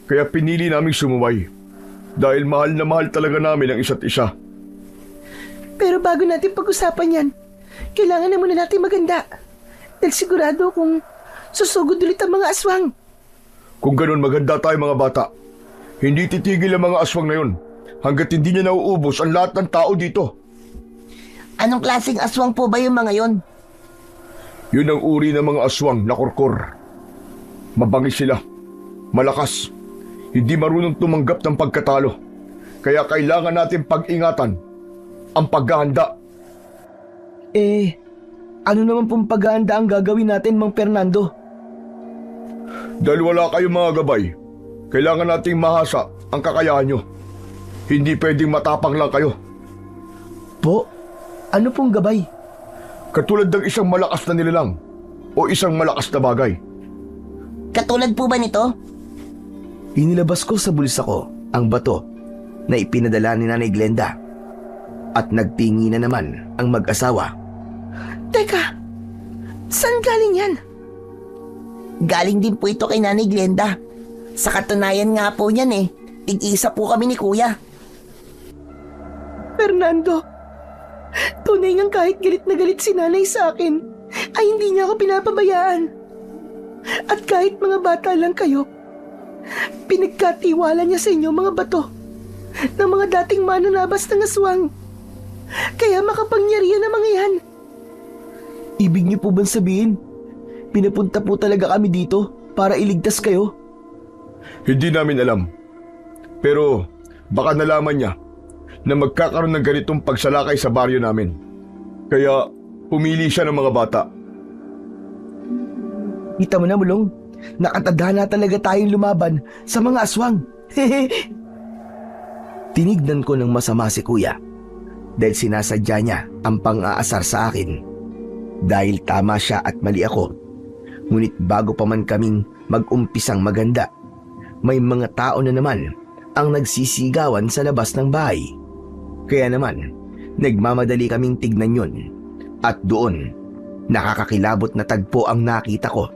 Kaya pinili naming sumuway. Dahil mahal na mahal talaga namin ang isa't isa. Pero bago natin pag-usapan yan, kailangan na muna natin maganda. Dahil sigurado kung susugod ulit ang mga aswang. Kung ganun, maganda tayo mga bata. Hindi titigil ang mga aswang na yun hanggat hindi niya nauubos ang lahat ng tao dito. Anong klaseng aswang po ba yung mga yon? Yun ang uri ng mga aswang na kurkur. Mabangis sila, malakas, hindi marunong tumanggap ng pagkatalo. Kaya kailangan natin pag-ingatan ang paghahanda. Ano naman pong paghahanda ang gagawin natin, Mang Fernando? Dahil wala kayong mga gabay, kailangan nating mahasa ang kakayahan nyo. Hindi pwedeng matapang lang kayo. Po, ano pong gabay? Katulad ng isang malakas na nilalang o isang malakas na bagay. Katulad po ba nito? Inilabas ko sa bulsa ko ang bato na ipinadala ni Nanay Glenda at nagtingi na naman ang mag-asawa. Teka, saan galing yan? Galing din po ito kay Nanay Glenda. Sa katunayan nga po niyan tig-isa po kami ni Kuya. Fernando, tunay ngang kahit galit na galit si Nanay sa akin, ay hindi niya ako pinapabayaan. At kahit mga bata lang kayo, pinagkatiwala niya sa inyo mga bato ng mga dating mananabas ng aswang. Kaya makapangyarihan ang mga yan. Ibig niyo po bang sabihin, pinapunta po talaga kami dito para iligtas kayo? Hindi namin alam. Pero baka nalaman niya na magkakaroon ng ganitong pagsalakay sa baryo namin. Kaya pumili siya ng mga bata. Kita mo na, Mulong, nakatadhana talaga tayong lumaban sa mga aswang. Tinignan ko ng masama si Kuya dahil sinasadya niya ang pang-aasar sa akin. Dahil tama siya at mali ako. Ngunit bago pa man kaming mag-umpisang maganda, may mga tao na naman ang nagsisigawan sa labas ng bahay. Kaya naman, nagmamadali kaming tignan yun. At doon, nakakakilabot na tagpo ang nakita ko.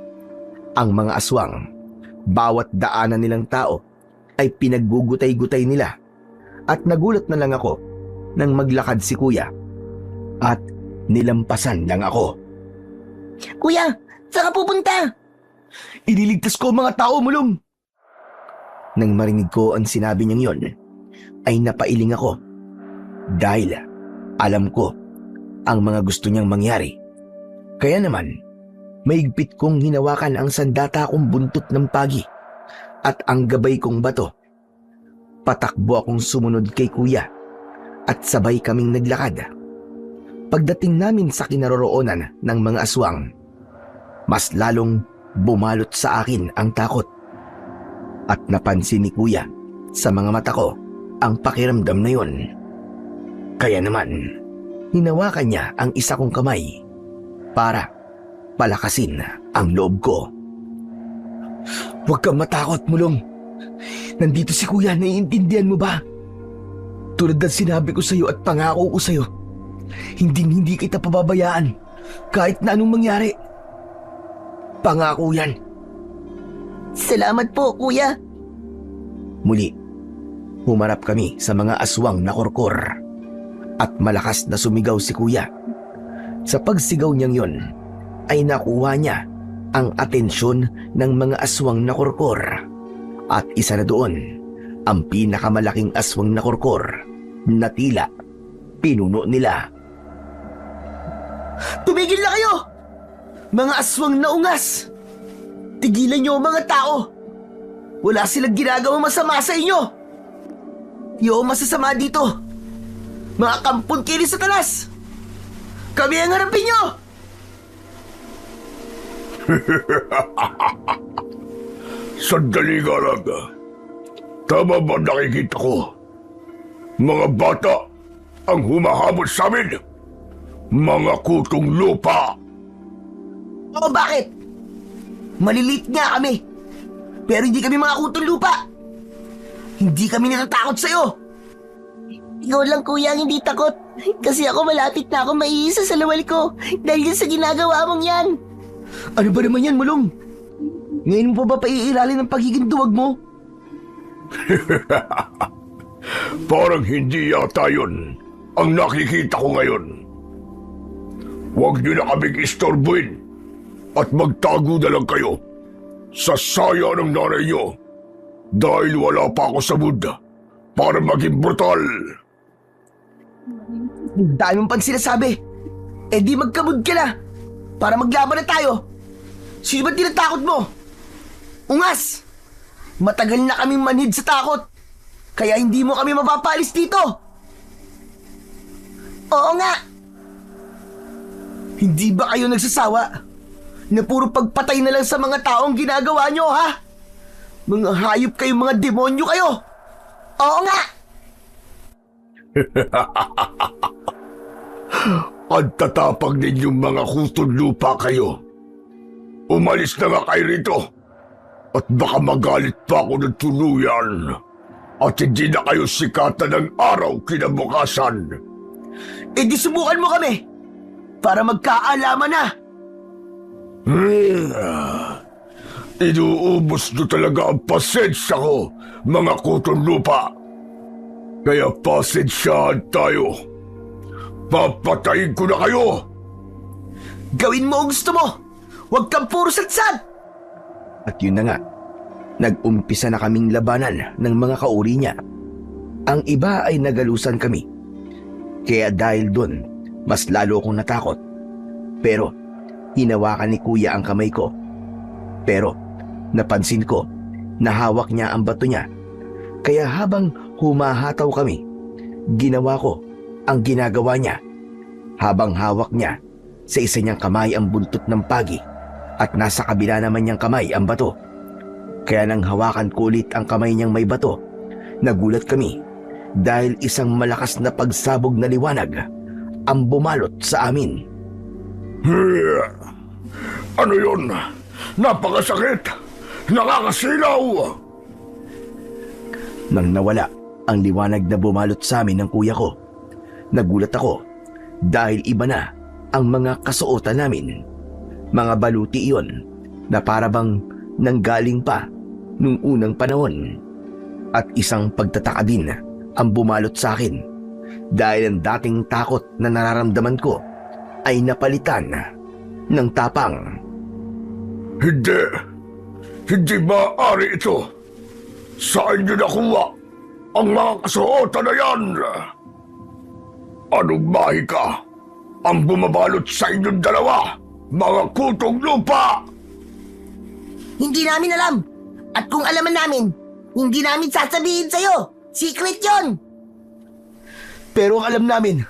Ang mga aswang, bawat daanan nilang tao ay pinaggugutay-gutay nila. At nagulat na lang ako nang maglakad si Kuya. At nilampasan lang ako. Kuya, saan ka pupunta? Ililigtas ko ang mga tao, Mulong. Nang marinig ko ang sinabi niyang yon, ay napailing ako. Dahil alam ko ang mga gusto niyang mangyari. Kaya naman, maigpit kong hinawakan ang sandata kong buntot ng pagi at ang gabay kong bato. Patakbo akong sumunod kay Kuya at sabay kaming naglakad. Pagdating namin sa kinaroroonan ng mga aswang, mas lalong bumalot sa akin ang takot. At napansin ni Kuya sa mga mata ko ang pakiramdam na yon. Kaya naman, hinawakan niya ang isa kong kamay para palakasin ang loob ko. Huwag kang matakot, Mulong. Nandito si Kuya, naiintindihan mo ba? Tulad ng sinabi ko sa'yo at pangako ko sa'yo, hindi kita pababayaan kahit na anong mangyari. Pangako yan. Salamat po, Kuya. Muli, humarap kami sa mga aswang na kurkur at malakas na sumigaw si Kuya. Sa pagsigaw niyang yon, ay nakuha niya ang atensyon ng mga aswang na kurkur. At isa na doon, ang pinakamalaking aswang na kurkur na tila pinuno nila. Tumigil na kayo! Mga aswang na ungas! Tigilan niyo ang mga tao! Wala silang ginagawang masama sa inyo! Yung masasama dito! Mga kampon kini Satanas! Kami ang harapin niyo! Sandali nga lang. Tama ba nakikita ko? Mga bata ang humahabol sa amin. Mga kutong lupa. O bakit? Malilit nga kami. Pero hindi kami mga kutong lupa. Hindi kami natatakot sa'yo. Ikaw lang kuya ang hindi takot. Kasi ako malapit na ako maiisa sa lawal ko dahil sa ginagawa mong yan. Ano ba naman yan, Mulong? Ngayon mo pa ba paiiralin ang pagiging duwag mo? Parang hindi yata yun ang nakikita ko ngayon. Huwag niyo na kaming istorbuin at magtago na lang kayo sa saya ng nanay niyo dahil wala pa ako sa mood para maging brutal. Dami mong pang sinasabi. Eh di magkamod ka na para maglaban na tayo. Sino ba tinatakot mo? Ungas! Matagal na kaming manhid sa takot. Kaya hindi mo kami mapapalis dito. Oo nga. Hindi ba kayo nagsasawa na puro pagpatay na lang sa mga taong ginagawa nyo, ha? Mga hayop kayo, mga demonyo kayo. Oo nga. Ang tatapang ninyong mga kutong lupa kayo. Umalis na nga kayo rito at baka magalit pa ako ng tuluyan at hindi na kayo sikatan ng araw kinabukasan. Eh di subukan mo kami para magkaalaman na. Inuubos nyo talaga ang pasensya ko, mga kutong lupa. Kaya pasensyahan tayo. Papatayin ko na kayo. Gawin mo ang gusto mo. Huwag kang puro sadsad. At yun na nga, nag-umpisa na kaming labanan ng mga kauri niya. Ang iba ay nagalusan kami. Kaya dahil doon, mas lalo akong natakot. Pero, hinawakan ni kuya ang kamay ko. Pero, napansin ko na hawak niya ang bato niya. Kaya habang humahataw kami, ginawa ko ang ginagawa niya. Habang hawak niya sa isa niyang kamay ang buntot ng pagi at nasa kabila naman niyang kamay ang bato. Kaya nang hawakan ko ulit ang kamay niyang may bato, nagulat kami dahil isang malakas na pagsabog na liwanag ang bumalot sa amin. Ano yun? Napakasakit! Nakakasilaw! Nang nawala ang liwanag na bumalot sa amin ng kuya ko, nagulat ako dahil iba na ang mga kasuotan namin. Mga baluti iyon na parabang nanggaling pa nung unang panahon. At isang pagtataka din ang bumalot sa akin dahil ang dating takot na nararamdaman ko ay napalitan ng tapang. Hindi maaari ito. Saan niyo nakuha ang mga kasuotan na yan? Anong mahika ang bumabalot sa inyong dalawa, mga kutong lupa? Hindi namin alam. At kung alaman namin, hindi namin sasabihin sa'yo. Secret yon. Pero ang alam namin,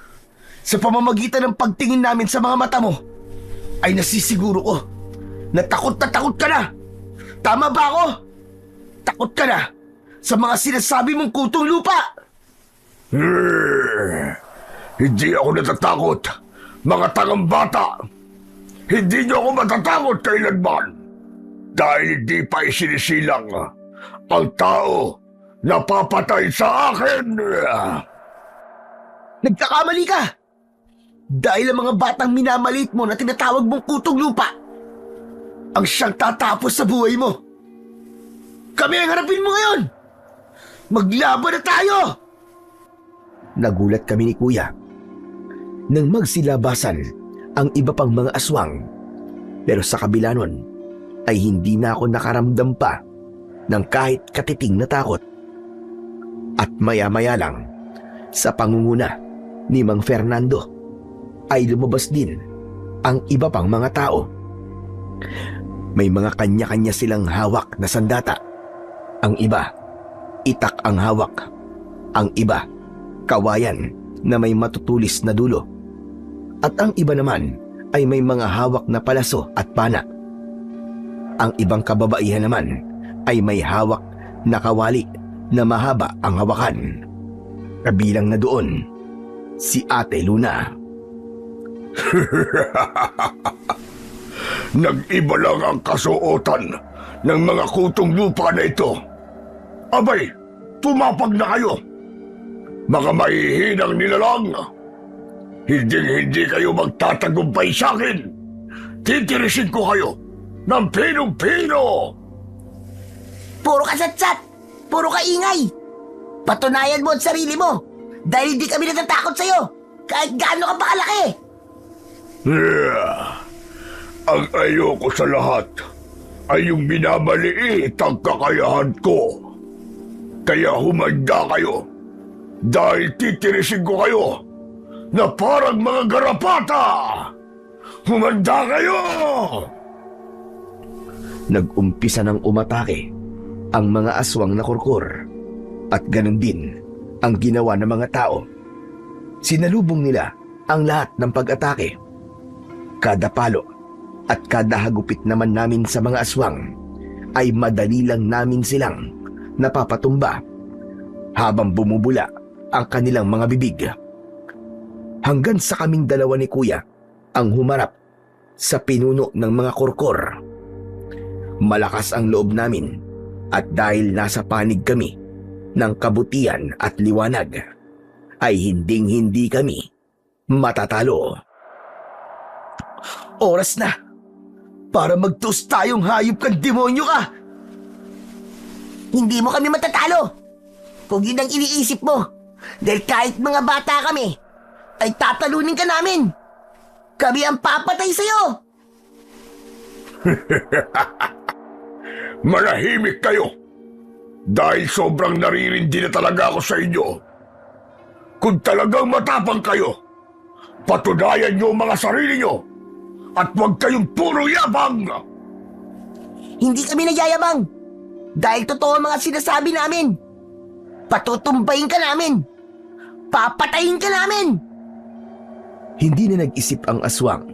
sa pamamagitan ng pagtingin namin sa mga mata mo, ay nasisiguro ko na takot ka na. Tama ba ako? Takot ka na sa mga sinasabi mong kutong lupa. Hindi ako natatakot, mga tangang bata. Hindi niyo ako matatakot kailanman. Dahil hindi pa isinisilang ang tao na papatay sa akin. Nagkakamali ka! Dahil ang mga batang minamaliit mo na tinatawag mong kutong lupa ang siyang tatapos sa buhay mo. Kami ang harapin mo ngayon! Maglaban na tayo! Nagulat kami ni kuya nang magsilabasan ang iba pang mga aswang. Pero sa kabila nun, ay hindi na ako nakaramdam pa ng kahit katiting na takot. At maya-maya lang, sa pangunguna ni Mang Fernando, ay lumabas din ang iba pang mga tao. May mga kanya-kanya silang hawak na sandata. Ang iba, itak ang hawak. Ang iba, kawayan na may matutulis na dulo. At ang iba naman ay may mga hawak na palaso at pana. Ang ibang kababaihan naman ay may hawak na kawali na mahaba ang hawakan. Kabilang na doon si Ate Luna. Nag-iba lang ang kasuotan ng mga kutong lupa na ito. Abay, pumapag na kayo. Mga mahihinang nilalang. Hindi kayo magtatagumpay sa akin. Titirisin ko kayo ng pinong-pino. Puro kasatsat! Puro kaingay! Patunayan mo ang sarili mo dahil hindi kami natatakot sa'yo kahit gaano ka pa kalaki! Ang ayoko sa lahat ay yung minamaliit ang kakayahan ko. Kaya humanda kayo dahil titirisin ko kayo na parang mga garapata. Humanda kayo! Nag-umpisa ng umatake ang mga aswang na kurkur at ganun din ang ginawa ng mga tao. Sinalubong nila ang lahat ng pag-atake. Kada palo at kada hagupit naman namin sa mga aswang ay madali lang namin silang napapatumba habang bumubula ang kanilang mga bibig. Hanggang sa kaming dalawa ni Kuya ang humarap sa pinuno ng mga kurkur. Malakas ang loob namin at dahil nasa panig kami ng kabutihan at liwanag, ay hinding-hindi kami matatalo. Oras na para magtus tayong hayop kang demonyo ka! Hindi mo kami matatalo kung yun ang iniisip mo dahil kahit mga bata kami ay tatalunin ka namin. Kami ang papatay sa'yo! Manahimik kayo dahil sobrang naririndi na talaga ako sa inyo. Kung talagang matapang kayo, patunayan niyo ang mga sarili niyo at huwag kayong puro yabang. Hindi kami nagyayabang dahil totoo ang mga sinasabi namin. Patutumbayin ka namin. Papatayin ka namin. Hindi na nag-isip ang aswang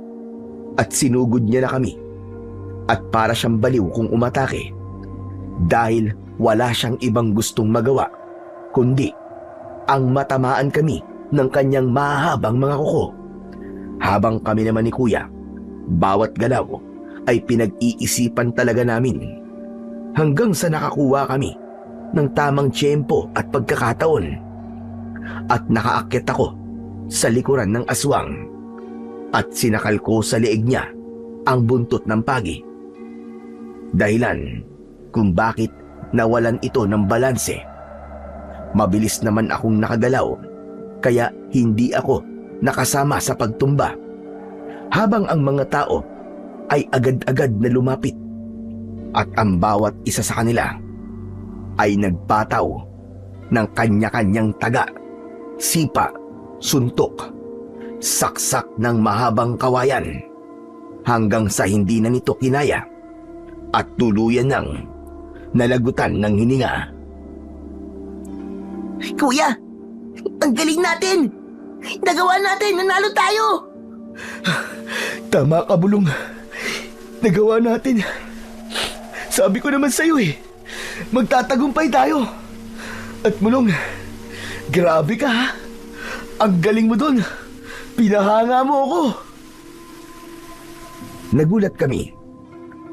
at sinugod niya na kami. At para siyang baliw kung umatake dahil wala siyang ibang gustong magawa kundi ang matamaan kami ng kanyang mahahabang mga kuko. Habang kami naman ni Kuya, bawat galaw ay pinag-iisipan talaga namin hanggang sa nakakuha kami ng tamang tiyempo at pagkakataon at nakaakyat ako sa likuran ng aswang at sinakal ko sa leeg niya ang buntot ng pagi. Dahilan kung bakit nawalan ito ng balanse. Mabilis naman akong nakagalaw kaya hindi ako nakasama sa pagtumba. Habang ang mga tao ay agad-agad na lumapit at ang bawat isa sa kanila ay nagpataw ng kanya-kanyang taga, sipa, suntok, saksak ng mahabang kawayan hanggang sa hindi na nito kinaya at tuluyan ng nalagutan ng hininga. Kuya, ang galing natin! Nagawa natin! Nanalo tayo! Tama ka, Bulong. Nagawa natin. Sabi ko naman sa'yo magtatagumpay tayo. At Bulong, grabe ka ha. Ang galing mo dun. Pinahanga mo ako. Nagulat kami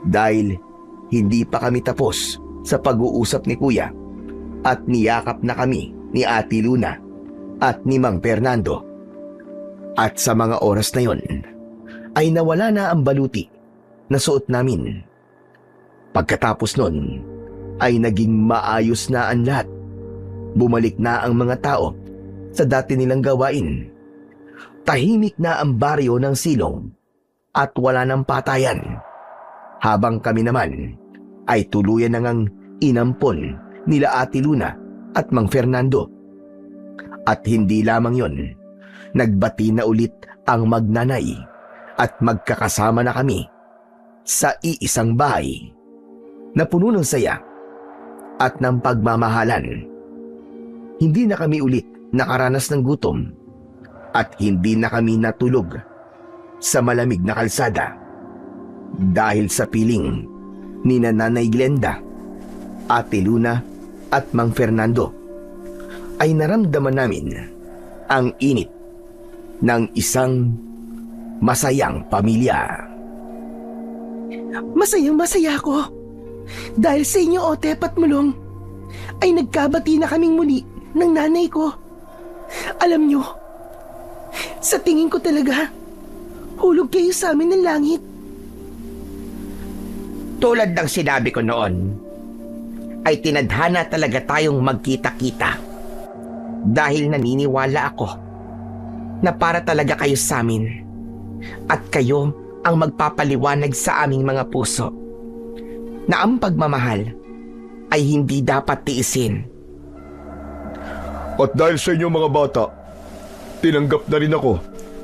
dahil hindi pa kami tapos sa pag-uusap ni Kuya at niyakap na kami ni Ate Luna at ni Mang Fernando. At sa mga oras na yon ay nawala na ang baluti na suot namin. Pagkatapos nun ay naging maayos na ang lahat. Bumalik na ang mga tao sa dati nilang gawain. Tahimik na ang baryo ng Silong at wala ng patayan. Habang kami naman ay tuluyan na ngang inampon nila Ate Luna at Mang Fernando. At hindi lamang yon, nagbati na ulit ang magnanay at magkakasama na kami sa iisang bahay na puno ng saya at ng pagmamahalan. Hindi na kami ulit nakaranas ng gutom at hindi na kami natulog sa malamig na kalsada dahil sa piling ni Nanay Glenda, Ate Luna at Mang Fernando ay naramdaman namin ang init ng isang masayang pamilya. Masayang-masaya ako. Dahil sa inyo, Otep at Mulong, ay nagkabati na kaming muli ng nanay ko. Alam nyo, sa tingin ko talaga, hulog kayo sa amin ng langit. Tulad ng sinabi ko noon, ay tinadhana talaga tayong magkita-kita. Dahil naniniwala ako na para talaga kayo sa amin at kayo ang magpapaliwanag sa aming mga puso na ang pagmamahal ay hindi dapat tiisin. At dahil sa inyo mga bata, tinanggap na rin ako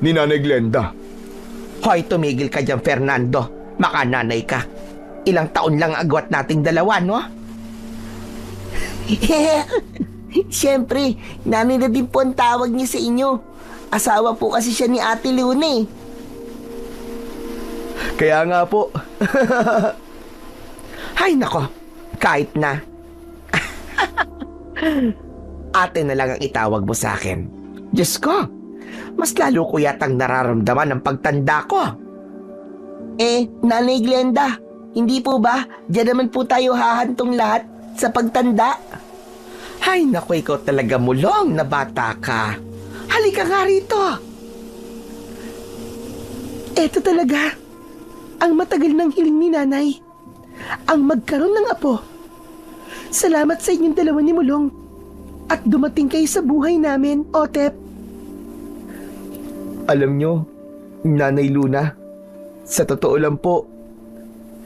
ni Nanay Glenda. Hoy, tumigil ka dyan, Fernando. Makananay ka. Ilang taon lang agwat nating dalawa, no? Siyempre, nanay na din po ang tawag niya sa inyo. Asawa po kasi siya ni Ate Luna eh. Kaya nga po. Hay nako, kahit na. Ate na lang ang itawag mo sa akin. Diyos ko, mas lalo ko yatang nararamdaman ang pagtanda ko. Nanay Glenda, hindi po ba? Diyan naman po tayo hahantong lahat sa pagtanda. Hay nako, ikaw talaga Mulong na bata ka. Halika nga rito. Eto talaga, ang matagal ng hiling ni nanay. Ang magkaroon ng apo. Salamat sa inyong dalawa ni Mulong. At dumating kayo sa buhay namin, Otep. Alam nyo, Nanay Luna, sa totoo lang po,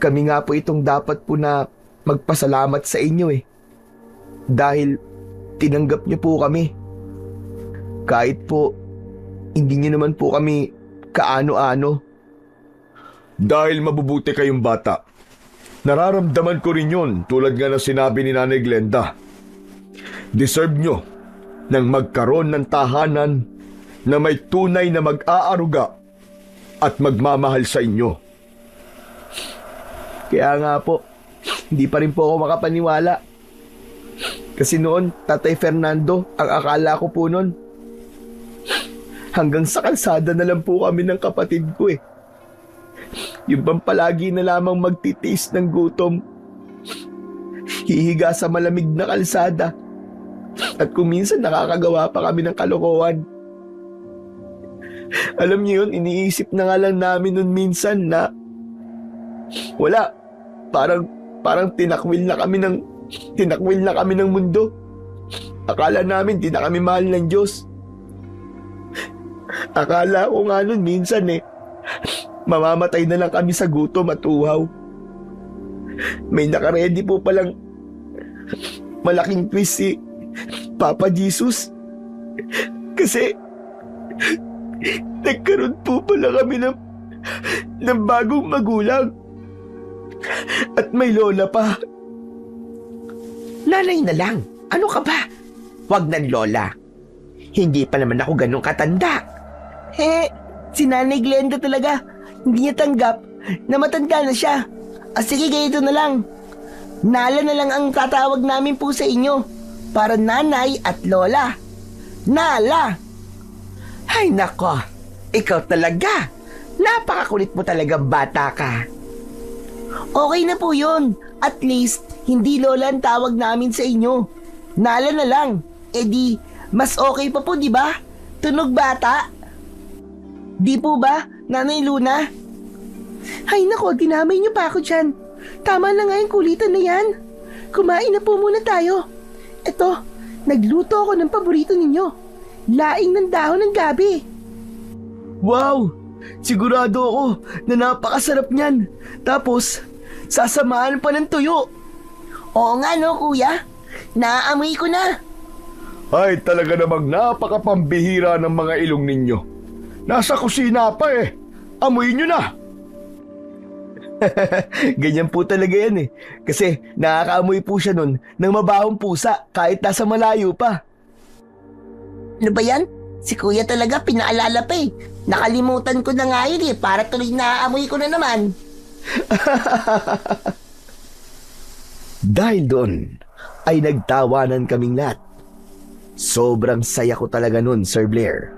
kami nga po itong dapat po na magpasalamat sa inyo eh. Dahil tinanggap niyo po kami. Kahit po, hindi niyo naman po kami kaano-ano. Dahil mabubuti kayong bata. Nararamdaman ko rin yun tulad nga ng sinabi ni Nanay Glenda. Deserve nyo ng magkaroon ng tahanan na may tunay na mag-aaruga at magmamahal sa inyo. Kaya nga po, hindi pa rin po ako makapaniwala. Kasi noon, Tatay Fernando, ang akala ko po noon, hanggang sa kalsada na lang po kami ng kapatid ko eh. Yung bang palagi na lamang magtitiis ng gutom, hihiga sa malamig na kalsada, at kung minsan nakakagawa pa kami ng kalokohan. Alam niyo yun, iniisip na nga lang namin nun minsan na wala, parang tinakwil na kami ng mundo. Akala namin di na kami mahal ng Diyos. Akala ko nga nun minsan mamamatay na lang kami sa gutom at uhaw. May nakaredy po palang malaking twist si Papa Jesus. Kasi nagkaroon po pala kami ng bagong magulang. At may lola pa. Nanay na lang. Ano ka ba? Huwag ng lola. Hindi pa naman ako ganun katanda. Si Nanay Glenda talaga. Hindi niya tanggap na matanda na siya. Sige, ganito na lang. Nala na lang ang tatawag namin po sa inyo. Para nanay at lola. Nala! Ay nako, ikaw talaga. Napakakulit mo talagang bata ka. Okay na po yun. At least, hindi lola ang tawag namin sa inyo. Nala na lang. Di, mas okay pa po, di ba? Tunog bata. Di po ba, Nanay Luna? Ay nako, dinamay niyo pa ako dyan. Tama na nga yung kulitan na yan. Kumain na po muna tayo. Eto, nagluto ako ng paborito ninyo. Laing ng dahon ng gabi. Wow! Sigurado ako na napakasarap niyan. Tapos, Sasamaan pa ng tuyo. Oo nga no, kuya. Naaamoy ko na. Ay, talaga namang napakapambihira ng mga ilong ninyo. Nasa kusina pa eh. Amoy nyo na. Ganyan po talaga yan eh. Kasi nakakaamoy po siya nun ng mabahong pusa kahit nasa malayo pa. Ano ba yan? Si kuya talaga pinaalala pa eh. Nakalimutan ko na nga yun eh. Para tuloy naaamoy ko na naman. Dahil doon ay nagtawanan kaming lahat. Sobrang saya ko talaga nun, Sir Blair.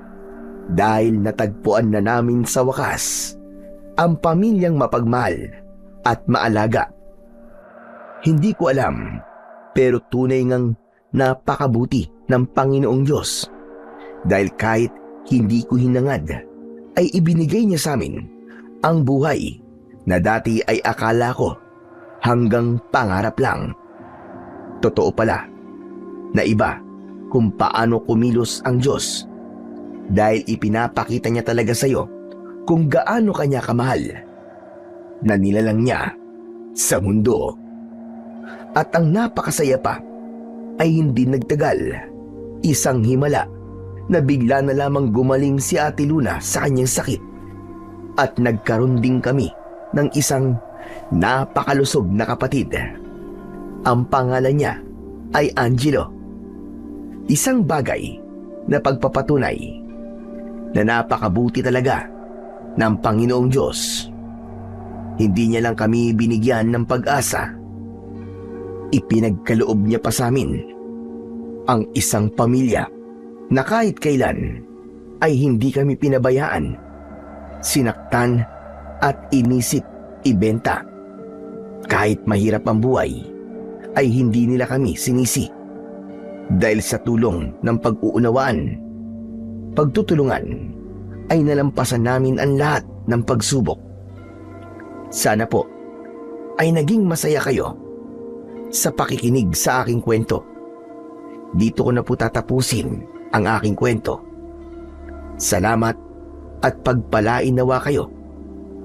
Dahil natagpuan na namin sa wakas ang pamilyang mapagmahal at maalaga. Hindi ko alam, pero tunay ngang napakabuti ng Panginoong Diyos. Dahil kahit hindi ko hinangad, ay ibinigay niya sa amin ang buhay na dati ay akala ko hanggang pangarap lang. Totoo pala na iba kung paano kumilos ang Diyos dahil ipinapakita niya talaga sa iyo kung gaano kanya kamahal na nilalang niya sa mundo. At ang napakasaya pa ay hindi nagtagal, isang himala na bigla na lamang gumaling si Ate Luna sa kanyang sakit at nagkaroon din kami ng isang napakalusog na kapatid. Ang pangalan niya ay Angelo. Isang bagay na pagpapatunay na napakabuti talaga ng Panginoong Diyos. Hindi niya lang kami binigyan ng pag-asa. Ipinagkaloob niya pa sa amin ang isang pamilya na kahit kailan ay hindi kami pinabayaan, sinaktan at inisip ibenta. Kahit mahirap ang buhay, ay hindi nila kami sinisi. Dahil sa tulong ng pag-uunawaan, pagtutulungan, ay nalampasan namin ang lahat ng pagsubok. Sana po ay naging masaya kayo sa pakikinig sa aking kwento. Dito ko na po tatapusin ang aking kwento. Salamat at pagpalain nawa kayo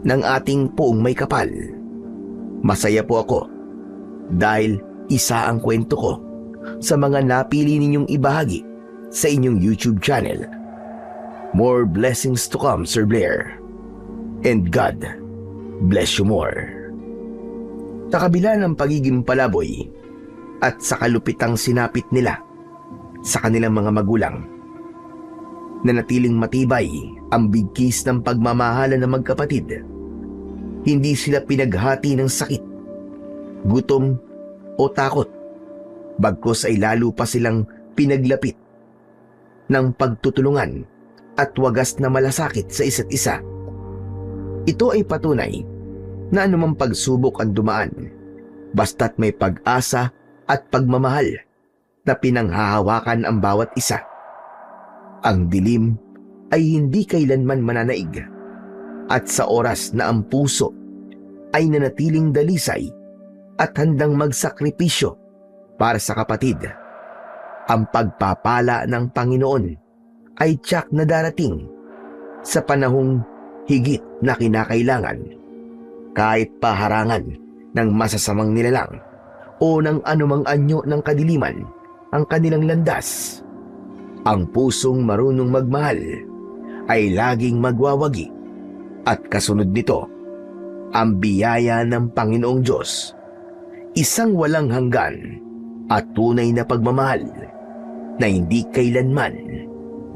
ng ating Poong May Kapal. Masaya po ako dahil isa ang kwento ko sa mga napili ninyong ibahagi sa inyong YouTube channel. More blessings to come, Sir Blair. And God bless you more. Sa kabila ng pagiging palaboy at sa kalupitang sinapit nila sa kanilang mga magulang, nanatiling matibay ang bigkis ng pagmamahalan ng magkapatid. Hindi sila pinaghati ng sakit, gutom o takot. Bagkus ay lalo pa silang pinaglapit ng pagtutulungan at wagas na malasakit sa isa't isa. Ito ay patunay na anumang pagsubok ang dumaan, basta't may pag-asa at pagmamahal na pinanghahawakan ang bawat isa. Ang dilim ay hindi kailanman mananaig, at sa oras na ang puso ay nanatiling dalisay at handang magsakripisyo para sa kapatid, ang pagpapala ng Panginoon ay tiyak na darating sa panahong higit na kinakailangan, kahit paharangan ng masasamang nilalang o ng anumang anyo ng kadiliman ang kanilang landas. Ang pusong marunong magmahal ay laging magwawagi, at kasunod nito ang biyaya ng Panginoong Diyos, isang walang hanggan at tunay na pagmamahal na hindi kailanman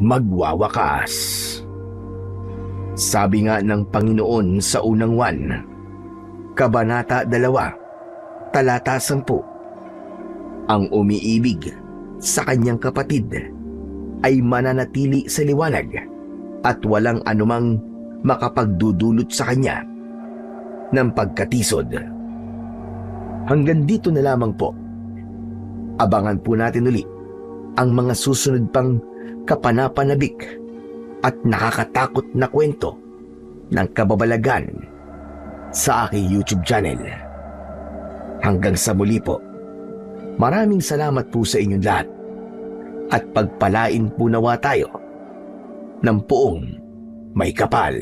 magwawakas. Sabi nga ng Panginoon sa unang Juan, Kabanata 2, Talata 10, ang umiibig sa kanyang kapatid ay mananatili sa liwanag at walang anumang makapagdudulot sa kanya ng pagkatisod. Hanggang dito na lamang po. Abangan po natin uli ang mga susunod pang kapanapanabik at nakakatakot na kwento ng kababalagan sa aking YouTube channel. Hanggang sa muli po, maraming salamat po sa inyong lahat at pagpalain po nawa tayo ng Poong May Kapal.